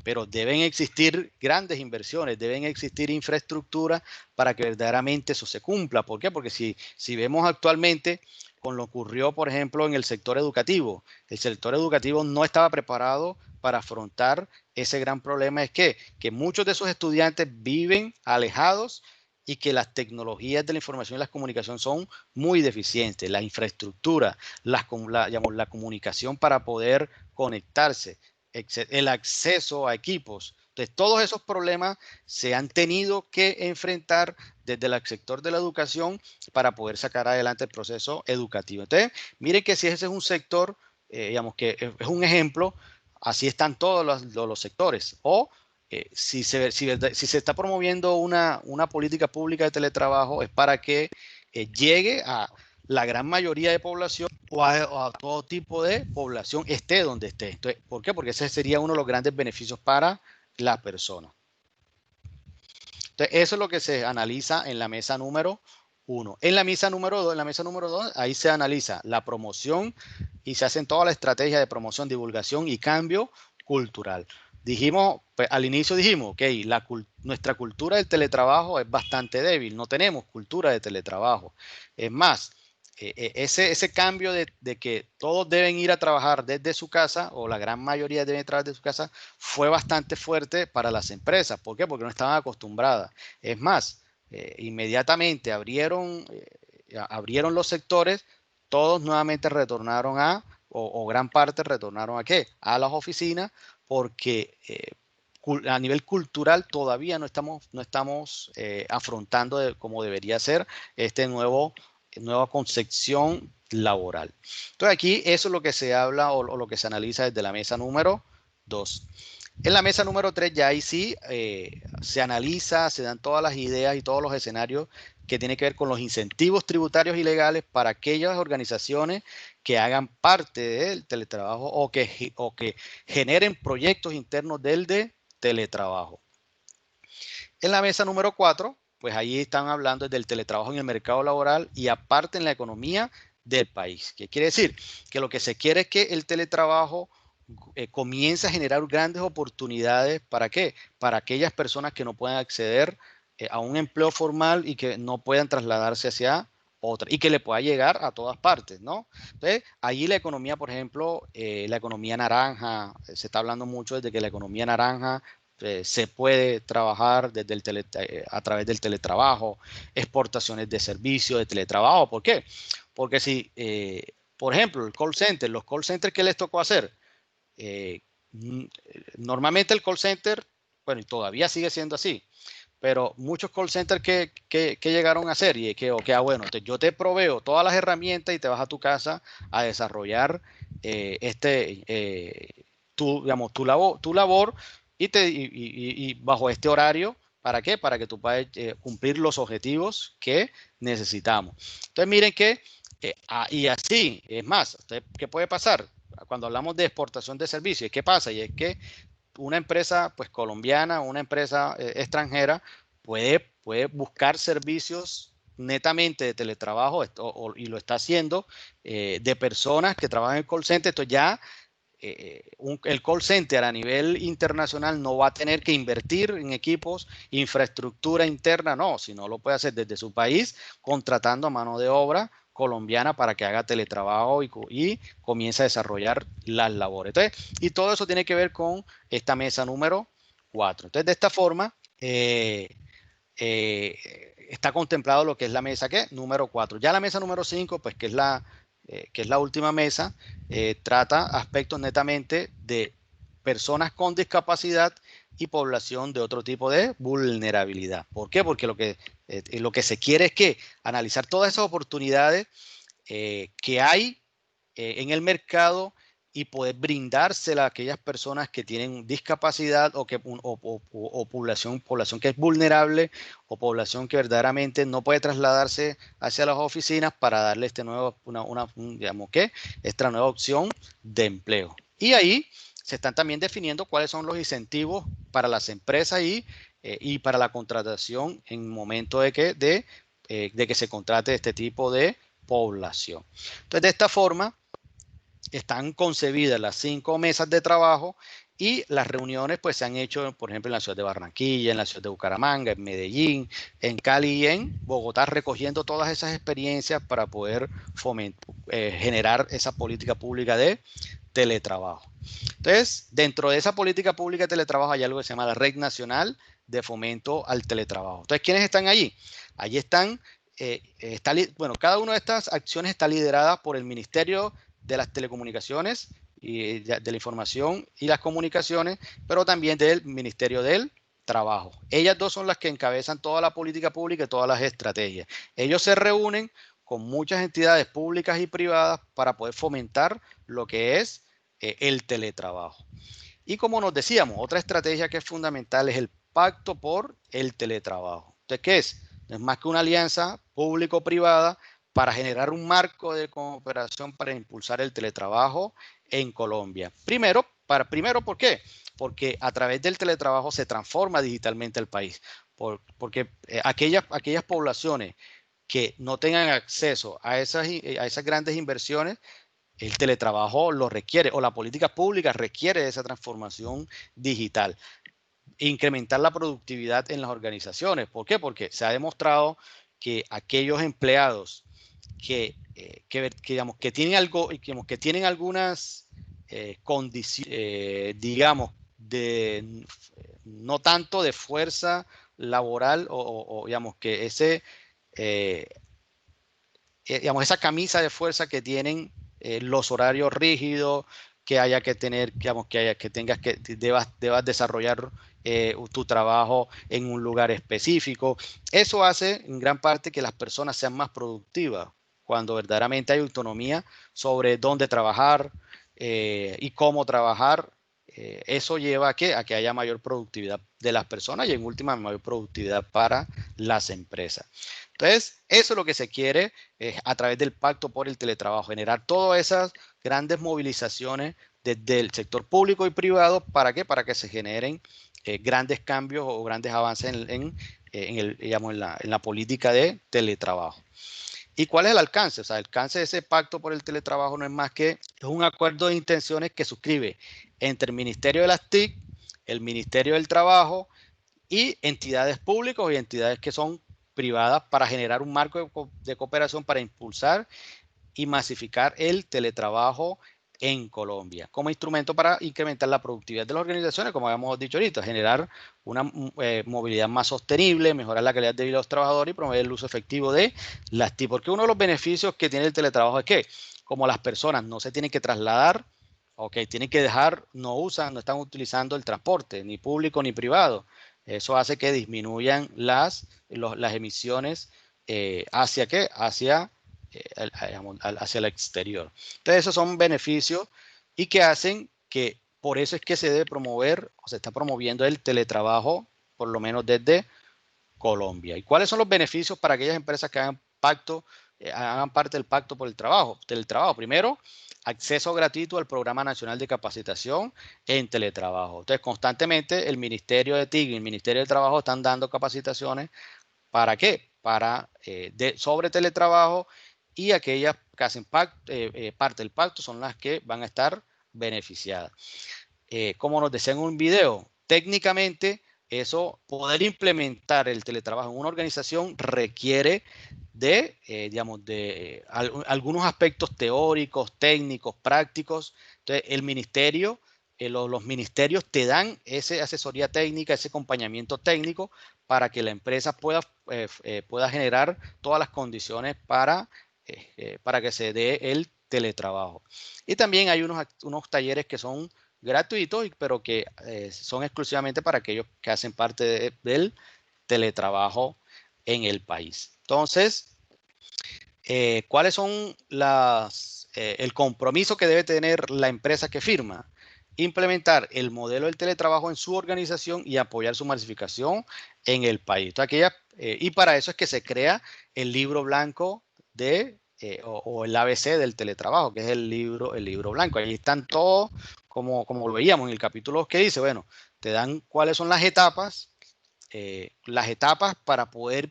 Pero deben existir grandes inversiones, deben existir infraestructura para que verdaderamente eso se cumpla. ¿Por qué? Porque si vemos actualmente con lo que ocurrió, por ejemplo, en el sector educativo no estaba preparado para afrontar ese gran problema. Es que muchos de esos estudiantes viven alejados y que las tecnologías de la información y la comunicación son muy deficientes. La infraestructura, la comunicación para poder conectarse, el acceso a equipos. Entonces, todos esos problemas se han tenido que enfrentar desde el sector de la educación para poder sacar adelante el proceso educativo. Entonces, miren que si ese es un sector, digamos que es un ejemplo, así están todos los sectores. O si se está promoviendo una política pública de teletrabajo es para que llegue a la gran mayoría de población o a todo tipo de población, esté donde esté. Entonces, ¿por qué? Porque ese sería uno de los grandes beneficios para la persona. Entonces, eso es lo que se analiza en la mesa número 1. En la mesa número 2, ahí se analiza la promoción y se hacen toda la estrategia de promoción, divulgación y cambio cultural. Dijimos, pues, al inicio dijimos, ok, nuestra cultura del teletrabajo es bastante débil, no tenemos cultura de teletrabajo. Es más, ese cambio de que todos deben ir a trabajar desde su casa, o la gran mayoría deben trabajar desde su casa, fue bastante fuerte para las empresas. ¿Por qué? Porque no estaban acostumbradas. Es más, inmediatamente abrieron los sectores, todos nuevamente retornaron o gran parte retornaron ¿a qué? A las oficinas, porque a nivel cultural todavía no estamos afrontando como debería ser nueva concepción laboral. Entonces aquí eso es lo que se habla o lo que se analiza desde la mesa número 2. En la mesa número 3 ya ahí sí se analiza, se dan todas las ideas y todos los escenarios que tienen que ver con los incentivos tributarios y legales para aquellas organizaciones que hagan parte del teletrabajo o que generen proyectos internos de teletrabajo. En la mesa número 4, pues ahí están hablando del teletrabajo en el mercado laboral y aparte en la economía del país. ¿Qué quiere decir? Que lo que se quiere es que el teletrabajo comience a generar grandes oportunidades. ¿Para qué? Para aquellas personas que no puedan acceder a un empleo formal y que no puedan trasladarse hacia otra y que le pueda llegar a todas partes, ¿no? Entonces, ahí la economía, por ejemplo, la economía naranja, se está hablando mucho desde que la economía naranja se puede trabajar a través del teletrabajo, exportaciones de servicios de teletrabajo. ¿Por qué? Porque si, por ejemplo, los call centers, ¿qué les tocó hacer? Normalmente el call center, bueno, y todavía sigue siendo así, pero muchos call centers que llegaron a hacer y bueno, yo te proveo todas las herramientas y te vas a tu casa a desarrollar tu labor y bajo este horario. ¿Para qué? Para que tú puedas cumplir los objetivos que necesitamos. Entonces, miren que, y así, es más, ¿qué puede pasar? Cuando hablamos de exportación de servicios, ¿qué pasa? Y es que una empresa pues colombiana, una empresa extranjera puede buscar servicios netamente de teletrabajo y lo está haciendo de personas que trabajan en call center. Entonces ya el call center a nivel internacional no va a tener que invertir en equipos, infraestructura interna, no, sino lo puede hacer desde su país contratando a mano de obra colombiana para que haga teletrabajo y comience a desarrollar las labores. Entonces, y todo eso tiene que ver con esta mesa número 4. Entonces, de esta forma, está contemplado lo que es la mesa número 4. Ya la mesa número 5, pues que es la última mesa, trata aspectos netamente de personas con discapacidad y población de otro tipo de vulnerabilidad. ¿Por qué? Porque lo que se quiere es que analizar todas esas oportunidades que hay en el mercado y poder brindársela a aquellas personas que tienen discapacidad o población que es vulnerable o población que verdaderamente no puede trasladarse hacia las oficinas para darle digamos que esta nueva opción de empleo. Y ahí se están también definiendo cuáles son los incentivos para las empresas y para la contratación en momento de que se contrate este tipo de población. Entonces, de esta forma, están concebidas las 5 mesas de trabajo y las reuniones pues se han hecho, por ejemplo, en la ciudad de Barranquilla, en la ciudad de Bucaramanga, en Medellín, en Cali y en Bogotá, recogiendo todas esas experiencias para poder generar esa política pública de teletrabajo. Entonces, dentro de esa política pública de teletrabajo hay algo que se llama la Red Nacional de Fomento al Teletrabajo. Entonces, ¿quiénes están allí? Allí están, bueno, cada una de estas acciones está liderada por el Ministerio de las Telecomunicaciones y de la Información y las Comunicaciones, pero también del Ministerio del Trabajo. Ellas dos son las que encabezan toda la política pública y todas las estrategias. Ellos se reúnen con muchas entidades públicas y privadas para poder fomentar lo que es el teletrabajo. Y como nos decíamos, otra estrategia que es fundamental es el Pacto por el Teletrabajo. Entonces, ¿qué es? No es más que una alianza público-privada para generar un marco de cooperación para impulsar el teletrabajo en Colombia. Primero, ¿por qué? Porque a través del teletrabajo se transforma digitalmente el país. Porque aquellas poblaciones que no tengan acceso a esas grandes inversiones, el teletrabajo lo requiere, o la política pública requiere de esa transformación digital. Incrementar la productividad en las organizaciones. ¿Por qué? Porque se ha demostrado que aquellos empleados digamos, que tienen algunas condiciones, digamos, no tanto de fuerza laboral o digamos que digamos, esa camisa de fuerza que tienen los horarios rígidos, que haya que tener, digamos, debas desarrollar tu trabajo en un lugar específico. Eso hace en gran parte que las personas sean más productivas cuando verdaderamente hay autonomía sobre dónde trabajar y cómo trabajar. Eso lleva a que haya mayor productividad de las personas y en última mayor productividad para las empresas. Entonces, eso es lo que se quiere a través del Pacto por el Teletrabajo, generar todas esas grandes movilizaciones desde el sector público y privado. ¿Para qué? Para que se generen grandes cambios o grandes avances digamos, en la política de teletrabajo. ¿Y cuál es el alcance? O sea, el alcance de ese pacto por el teletrabajo no es más que un acuerdo de intenciones que suscribe entre el Ministerio de las TIC, el Ministerio del Trabajo y entidades públicas y entidades que son privadas para generar un marco de cooperación para impulsar y masificar el teletrabajo en Colombia como instrumento para incrementar la productividad de las organizaciones, como habíamos dicho ahorita, generar una movilidad más sostenible, mejorar la calidad de vida de los trabajadores y promover el uso efectivo de las TIC. Porque uno de los beneficios que tiene el teletrabajo es que como las personas no se tienen que trasladar, tienen que no están utilizando el transporte, ni público ni privado. Eso hace que disminuyan las emisiones hacia el exterior. Entonces, esos son beneficios y que hacen que por eso es que se debe promover o se está promoviendo el teletrabajo, por lo menos desde Colombia. ¿Y cuáles son los beneficios para aquellas empresas que hagan parte del Pacto por el Teletrabajo? Primero, acceso gratuito al Programa Nacional de Capacitación en Teletrabajo. Entonces, constantemente el Ministerio de TIC y el Ministerio de Trabajo están dando capacitaciones. ¿Para qué? Sobre teletrabajo, y aquellas que hacen parte del pacto son las que van a estar beneficiadas. Como nos decía en un video, técnicamente poder implementar el teletrabajo en una organización requiere digamos, algunos aspectos teóricos, técnicos, prácticos. Entonces, el ministerio, los ministerios te dan esa asesoría técnica, ese acompañamiento técnico para que la empresa pueda generar todas las condiciones para que se dé el teletrabajo. Y también hay unos talleres que son gratuitos, pero que son exclusivamente para aquellos que hacen parte del teletrabajo en el país. Entonces, ¿cuáles son las el compromiso que debe tener la empresa que firma, implementar el modelo del teletrabajo en su organización y apoyar su masificación en el país. Entonces, y para eso es que se crea el libro blanco o el ABC del teletrabajo, que es el libro blanco. Ahí están todos, como lo veíamos en el capítulo que dice, bueno, te dan cuáles son las etapas para poder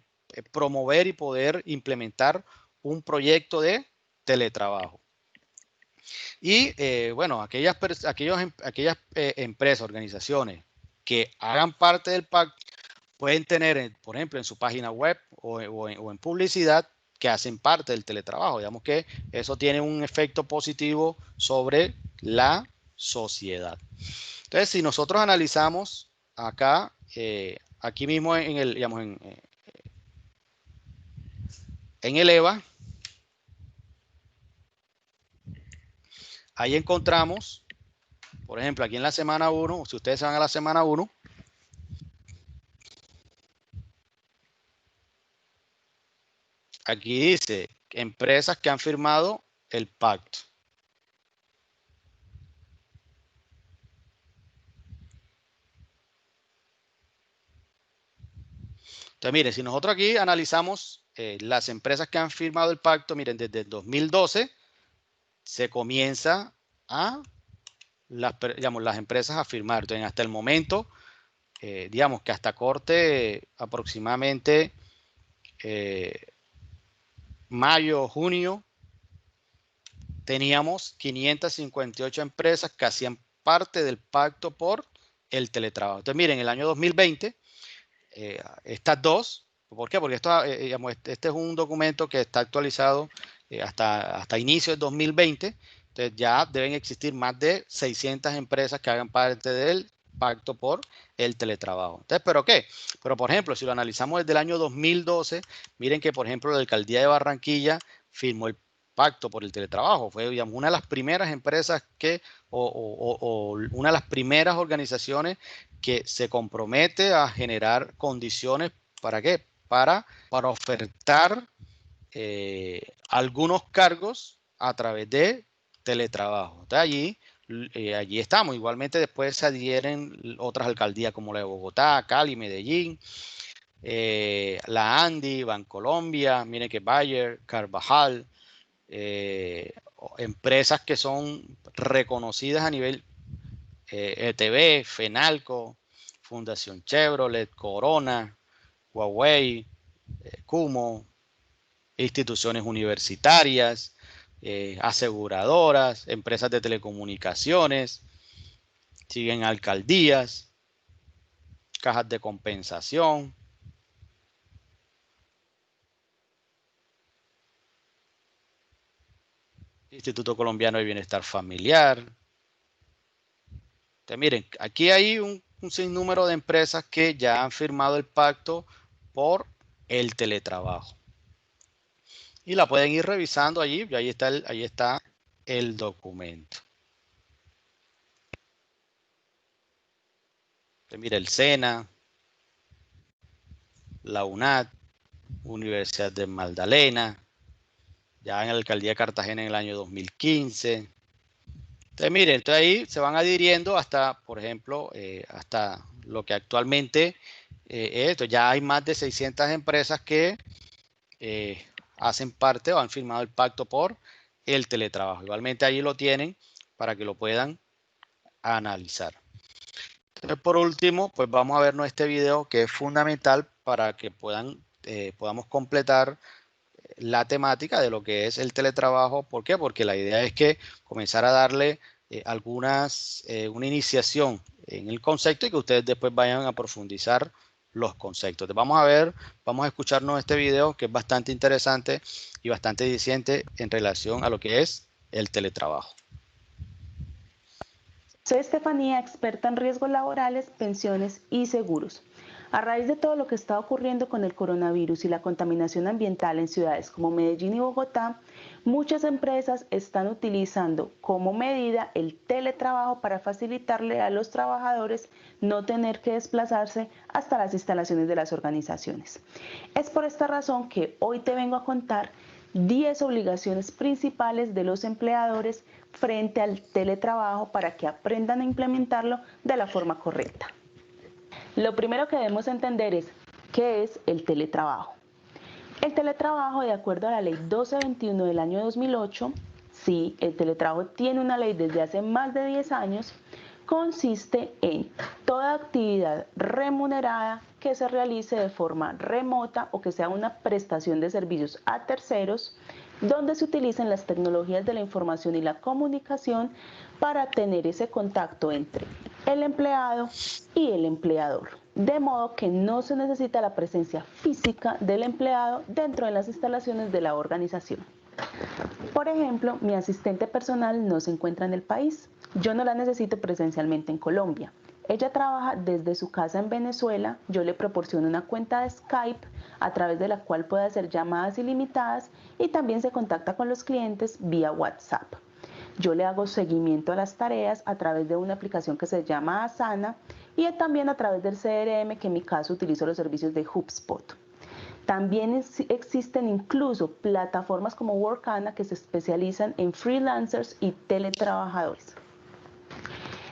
promover y poder implementar un proyecto de teletrabajo. Y bueno, aquellas empresas, organizaciones que hagan parte del pacto pueden tener, por ejemplo, en su página web o en publicidad que hacen parte del teletrabajo. Digamos que eso tiene un efecto positivo sobre la sociedad. Entonces, si nosotros analizamos acá, aquí mismo en el EVA, ahí encontramos, por ejemplo, aquí en la semana 1, si ustedes se van a la semana 1, aquí dice empresas que han firmado el pacto. Entonces, miren, si nosotros aquí analizamos las empresas que han firmado el pacto, miren, desde el 2012 se comienza a las empresas a firmar. Entonces, hasta el momento, digamos que hasta corte aproximadamente mayo, junio, teníamos 558 empresas que hacían parte del pacto por el teletrabajo. Entonces, miren, en el año 2020, estas dos, ¿por qué? Porque este es un documento que está actualizado hasta inicio del 2020, entonces ya deben existir más de 600 empresas que hagan parte del pacto por el teletrabajo. Entonces, ¿pero qué? Pero, por ejemplo, si lo analizamos desde el año 2012, miren que, por ejemplo, la Alcaldía de Barranquilla firmó el pacto por el teletrabajo. Fue, digamos, una de las primeras empresas o una de las primeras organizaciones que se compromete a generar condiciones, ¿para qué? Para ofertar algunos cargos a través de teletrabajo. Entonces, allí estamos. Igualmente después se adhieren otras alcaldías como la de Bogotá, Cali, Medellín, la Andi, Bancolombia, miren que Bayer, Carvajal, empresas que son reconocidas a nivel ETB, Fenalco, Fundación Chevrolet, Corona, Huawei, Cumo, instituciones universitarias, aseguradoras, empresas de telecomunicaciones, siguen alcaldías, cajas de compensación, Instituto Colombiano de Bienestar Familiar. Entonces, miren, aquí hay un sinnúmero de empresas que ya han firmado el pacto por el teletrabajo. Y la pueden ir revisando allí, y ahí está el documento. Entonces, mire, el SENA, la UNAD, Universidad de Magdalena, ya en la alcaldía de Cartagena en el año 2015. Entonces, miren, entonces ahí se van adhiriendo hasta, por ejemplo, hasta lo que actualmente ya hay más de 600 empresas que hacen parte o han firmado el pacto por el teletrabajo. Igualmente ahí lo tienen para que lo puedan analizar. Entonces, por último, pues vamos a vernos este video que es fundamental para que podamos completar la temática de lo que es el teletrabajo. ¿Por qué? Porque la idea es que comenzar a darle una iniciación en el concepto y que ustedes después vayan a profundizar los conceptos. Vamos a escucharnos este video que es bastante interesante y bastante diciente en relación a lo que es el teletrabajo. Soy Estefanía, experta en riesgos laborales, pensiones y seguros. A raíz de todo lo que está ocurriendo con el coronavirus y la contaminación ambiental en ciudades como Medellín y Bogotá, muchas empresas están utilizando como medida el teletrabajo para facilitarle a los trabajadores no tener que desplazarse hasta las instalaciones de las organizaciones. Es por esta razón que hoy te vengo a contar 10 obligaciones principales de los empleadores frente al teletrabajo para que aprendan a implementarlo de la forma correcta. Lo primero que debemos entender es qué es el teletrabajo. El teletrabajo, de acuerdo a la ley 1221 del año 2008, sí, el teletrabajo tiene una ley desde hace más de 10 años, consiste en toda actividad remunerada que se realice de forma remota o que sea una prestación de servicios a terceros, donde se utilizan las tecnologías de la información y la comunicación para tener ese contacto entre el empleado y el empleador. De modo que no se necesita la presencia física del empleado dentro de las instalaciones de la organización. Por ejemplo, mi asistente personal no se encuentra en el país. Yo no la necesito presencialmente en Colombia. Ella trabaja desde su casa en Venezuela. Yo le proporciono una cuenta de Skype a través de la cual puede hacer llamadas ilimitadas y también se contacta con los clientes vía WhatsApp. Yo le hago seguimiento a las tareas a través de una aplicación que se llama Asana y también a través del CRM, que en mi caso utilizo los servicios de HubSpot. También existen incluso plataformas como Workana que se especializan en freelancers y teletrabajadores.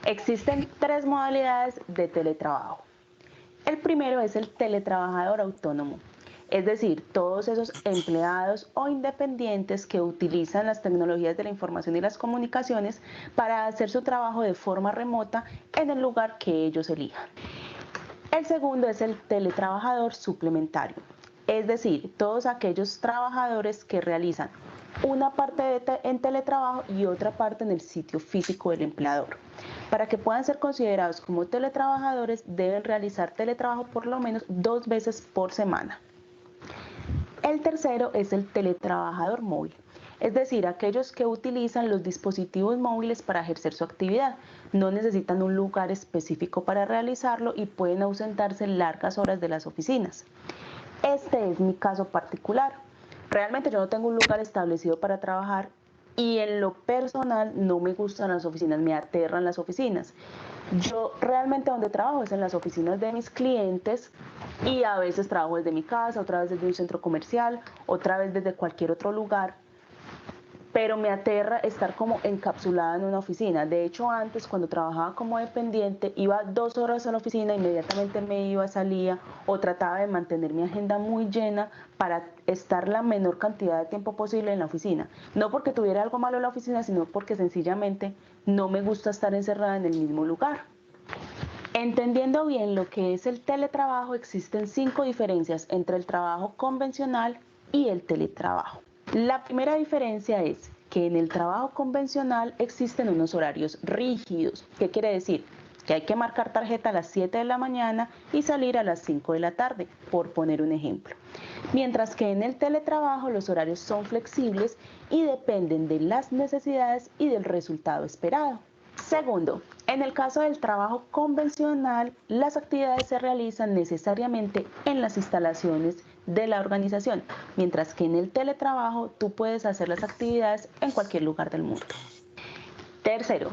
Existen 3 modalidades de teletrabajo. El primero es el teletrabajador autónomo, es decir, todos esos empleados o independientes que utilizan las tecnologías de la información y las comunicaciones para hacer su trabajo de forma remota en el lugar que ellos elijan. El segundo es el teletrabajador suplementario, es decir, todos aquellos trabajadores que realizan una parte en teletrabajo y otra parte en el sitio físico del empleador. Para que puedan ser considerados como teletrabajadores, deben realizar teletrabajo por lo menos 2 veces por semana. El tercero es el teletrabajador móvil, es decir, aquellos que utilizan los dispositivos móviles para ejercer su actividad. No necesitan un lugar específico para realizarlo y pueden ausentarse largas horas de las oficinas. Este es mi caso particular. Realmente yo no tengo un lugar establecido para trabajar y en lo personal no me gustan las oficinas, me aterran las oficinas. Yo realmente donde trabajo es en las oficinas de mis clientes y a veces trabajo desde mi casa, otra vez desde un centro comercial, otra vez desde cualquier otro lugar. Pero me aterra estar como encapsulada en una oficina. De hecho, antes cuando trabajaba como dependiente, iba 2 horas a la oficina, inmediatamente me iba, salía o trataba de mantener mi agenda muy llena para estar la menor cantidad de tiempo posible en la oficina. No porque tuviera algo malo en la oficina, sino porque sencillamente no me gusta estar encerrada en el mismo lugar. Entendiendo bien lo que es el teletrabajo, existen 5 diferencias entre el trabajo convencional y el teletrabajo. La primera diferencia es que en el trabajo convencional existen unos horarios rígidos. ¿Qué quiere decir? Que hay que marcar tarjeta a las 7 de la mañana y salir a las 5 de la tarde, por poner un ejemplo. Mientras que en el teletrabajo los horarios son flexibles y dependen de las necesidades y del resultado esperado. Segundo, en el caso del trabajo convencional, las actividades se realizan necesariamente en las instalaciones de la organización, mientras que en el teletrabajo tú puedes hacer las actividades en cualquier lugar del mundo. Tercero,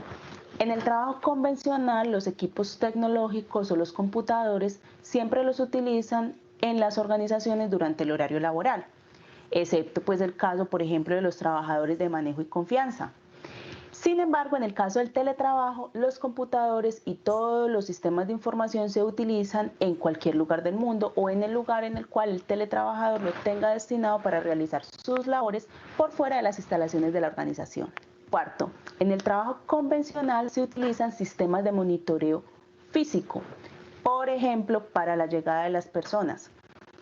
en el trabajo convencional los equipos tecnológicos o los computadores siempre los utilizan en las organizaciones durante el horario laboral, excepto pues el caso, por ejemplo, de los trabajadores de manejo y confianza. Sin embargo, en el caso del teletrabajo, los computadores y todos los sistemas de información se utilizan en cualquier lugar del mundo o en el lugar en el cual el teletrabajador lo tenga destinado para realizar sus labores por fuera de las instalaciones de la organización. Cuarto, en el trabajo convencional se utilizan sistemas de monitoreo físico, por ejemplo, para la llegada de las personas,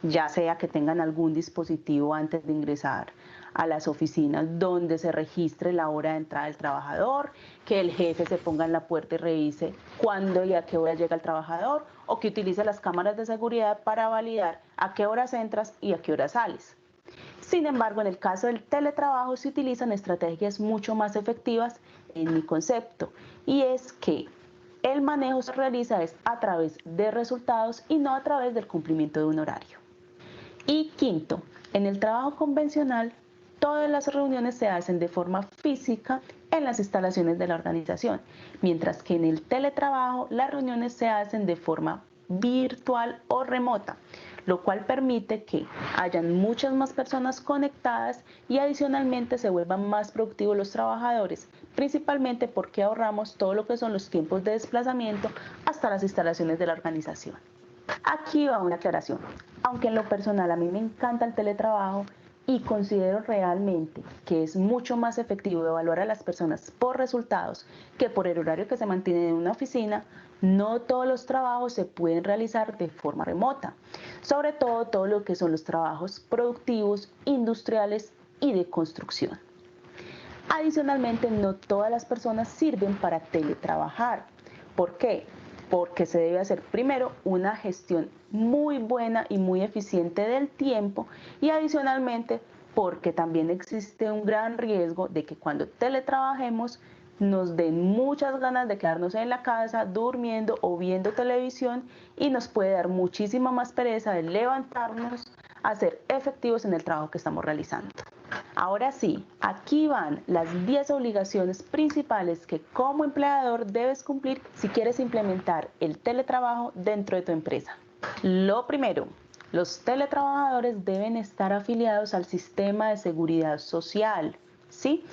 ya sea que tengan algún dispositivo antes de ingresar a las oficinas donde se registre la hora de entrada del trabajador, que el jefe se ponga en la puerta y revise cuándo y a qué hora llega el trabajador, o que utilice las cámaras de seguridad para validar a qué horas entras y a qué horas sales. Sin embargo, en el caso del teletrabajo se utilizan estrategias mucho más efectivas en mi concepto, y es que el manejo se realiza a través de resultados y no a través del cumplimiento de un horario. Y quinto, en el trabajo convencional, todas las reuniones se hacen de forma física en las instalaciones de la organización, mientras que en el teletrabajo las reuniones se hacen de forma virtual o remota. lo cual permite que hayan muchas más personas conectadas y adicionalmente se vuelvan más productivos los trabajadores, principalmente porque ahorramos todo lo que son los tiempos de desplazamiento hasta las instalaciones de la organización. Aquí va una aclaración. Aunque en lo personal a mí me encanta el teletrabajo y considero realmente que es mucho más efectivo evaluar a las personas por resultados que por el horario que se mantiene en una oficina, no todos los trabajos se pueden realizar de forma remota, sobre todo lo que son los trabajos productivos, industriales y de construcción. Adicionalmente, no todas las personas sirven para teletrabajar. ¿Por qué? Porque se debe hacer primero una gestión muy buena y muy eficiente del tiempo y adicionalmente porque también existe un gran riesgo de que cuando teletrabajemos nos den muchas ganas de quedarnos en la casa durmiendo o viendo televisión y nos puede dar muchísima más pereza de levantarnos a ser efectivos en el trabajo que estamos realizando. Ahora sí, aquí van las 10 obligaciones principales que como empleador debes cumplir si quieres implementar el teletrabajo dentro de tu empresa. Lo primero, los teletrabajadores deben estar afiliados al sistema de seguridad social, ¿sí?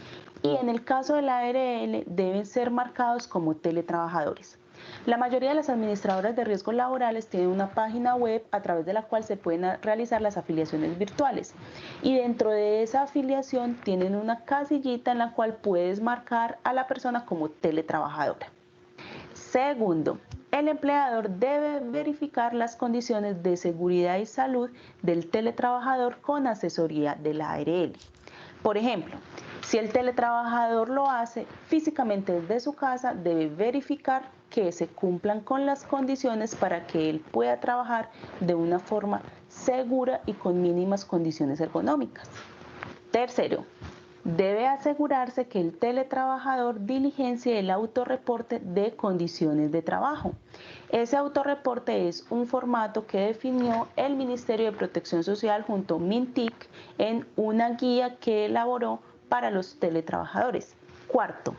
Y en el caso de la ARL deben ser marcados como teletrabajadores. La mayoría de las administradoras de riesgos laborales tienen una página web a través de la cual se pueden realizar las afiliaciones virtuales y dentro de esa afiliación tienen una casillita en la cual puedes marcar a la persona como teletrabajadora. Segundo, el empleador debe verificar las condiciones de seguridad y salud del teletrabajador con asesoría de la ARL. Por ejemplo, si el teletrabajador lo hace físicamente desde su casa, debe verificar que se cumplan con las condiciones para que él pueda trabajar de una forma segura y con mínimas condiciones ergonómicas. Tercero, debe asegurarse que el teletrabajador diligencie el autorreporte de condiciones de trabajo. Ese autorreporte es un formato que definió el Ministerio de Protección Social junto a MINTIC en una guía que elaboró para los teletrabajadores. Cuarto,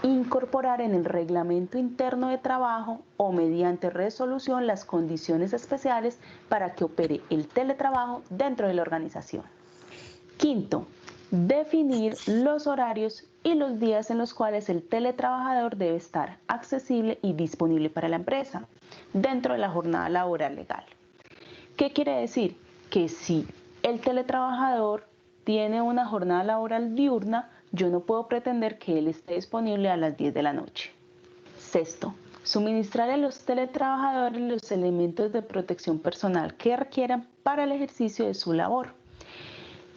incorporar en el reglamento interno de trabajo o mediante resolución las condiciones especiales para que opere el teletrabajo dentro de la organización. Quinto, definir los horarios y los días en los cuales el teletrabajador debe estar accesible y disponible para la empresa dentro de la jornada laboral legal. ¿Qué quiere decir? Que si el teletrabajador tiene una jornada laboral diurna, yo no puedo pretender que él esté disponible a las 10 de la noche. Sexto, suministrar a los teletrabajadores los elementos de protección personal que requieran para el ejercicio de su labor.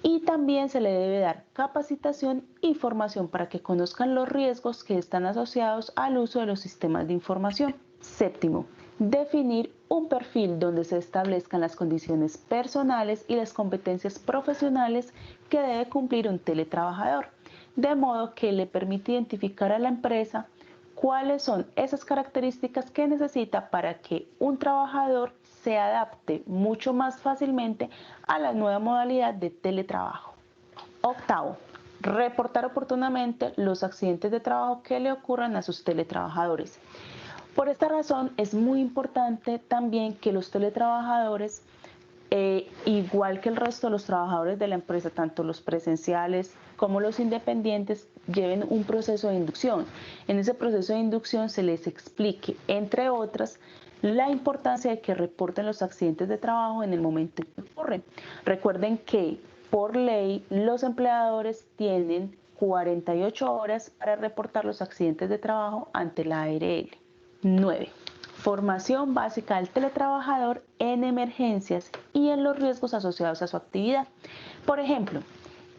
Y también se le debe dar capacitación y formación para que conozcan los riesgos que están asociados al uso de los sistemas de información. Séptimo, definir un perfil donde se establezcan las condiciones personales y las competencias profesionales que debe cumplir un teletrabajador, de modo que le permite identificar a la empresa cuáles son esas características que necesita para que un trabajador se adapte mucho más fácilmente a la nueva modalidad de teletrabajo. Octavo, reportar oportunamente los accidentes de trabajo que le ocurran a sus teletrabajadores. Por esta razón es muy importante también que los teletrabajadores, igual que el resto de los trabajadores de la empresa, tanto los presenciales como los independientes, lleven un proceso de inducción. En ese proceso de inducción se les explique, entre otras, la importancia de que reporten los accidentes de trabajo en el momento en que ocurren. Recuerden que por ley los empleadores tienen 48 horas para reportar los accidentes de trabajo ante la ARL. 9. Formación básica del teletrabajador en emergencias y en los riesgos asociados a su actividad. Por ejemplo,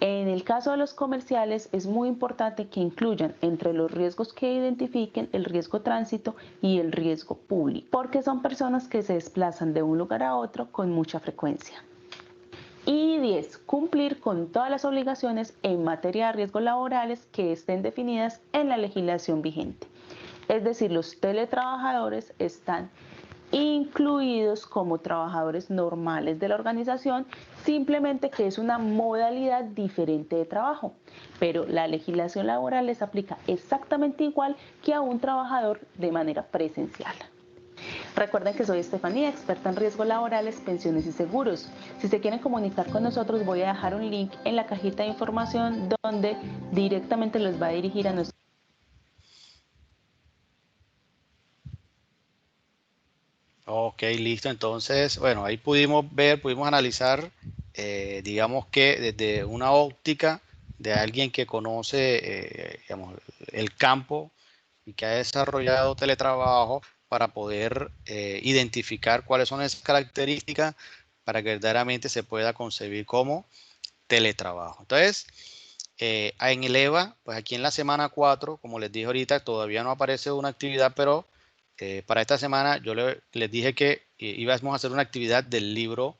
en el caso de los comerciales es muy importante que incluyan entre los riesgos que identifiquen el riesgo tránsito y el riesgo público, porque son personas que se desplazan de un lugar a otro con mucha frecuencia. Y 10. Cumplir con todas las obligaciones en materia de riesgos laborales que estén definidas en la legislación vigente. Es decir, los teletrabajadores están incluidos como trabajadores normales de la organización, simplemente que es una modalidad diferente de trabajo, pero la legislación laboral les aplica exactamente igual que a un trabajador de manera presencial. Recuerden que soy Estefanía, experta en riesgos laborales, pensiones y seguros. Si se quieren comunicar con nosotros, voy a dejar un link en la cajita de información donde directamente los va a dirigir a nuestro. Ok, listo. Entonces, bueno, ahí pudimos ver, pudimos analizar, digamos que desde una óptica de alguien que conoce, digamos, el campo y que ha desarrollado teletrabajo para poder identificar cuáles son esas características para que verdaderamente se pueda concebir como teletrabajo. Entonces, en el EVA, pues aquí en la semana 4, como les dije ahorita, todavía no aparece una actividad, pero para esta semana yo les dije que íbamos a hacer una actividad del libro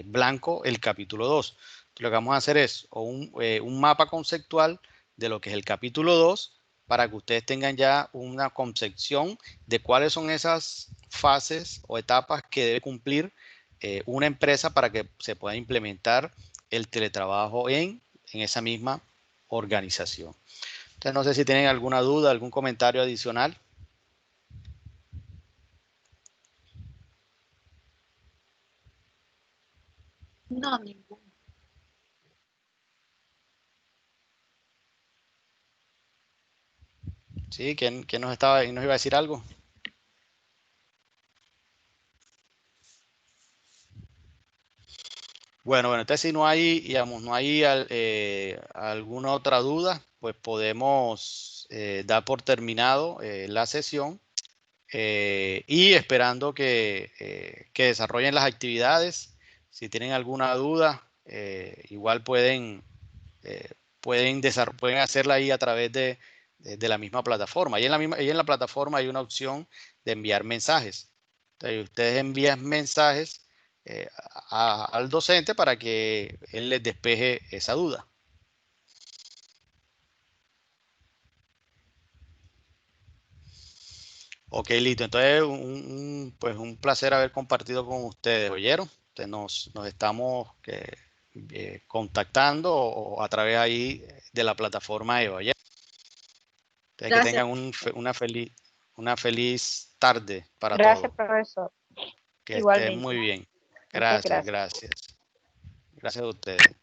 blanco, el capítulo 2. Lo que vamos a hacer es un mapa conceptual de lo que es el capítulo 2 para que ustedes tengan ya una concepción de cuáles son esas fases o etapas que debe cumplir una empresa para que se pueda implementar el teletrabajo en esa misma organización. Entonces, no sé si tienen alguna duda, algún comentario adicional. No, ninguno. ¿Sí? ¿Quién nos iba a decir algo? Bueno, entonces si no hay, digamos, no hay alguna otra duda, pues podemos dar por terminado la sesión y esperando que desarrollen las actividades. Si tienen alguna duda, igual eh, pueden hacerla ahí a través de la misma plataforma. Ahí en la plataforma hay una opción de enviar mensajes. Entonces, ustedes envían mensajes al docente para que él les despeje esa duda. Ok, listo. Entonces, pues un placer haber compartido con ustedes, ¿oyeron? Entonces nos estamos contactando o a través ahí de la plataforma EVA, ¿oyeron? Entonces, que Gracias. tengan una feliz tarde para Gracias, todos. profesor. Que estén Igualmente. muy bien. Muchas Gracias, gracias. gracias. Gracias a ustedes.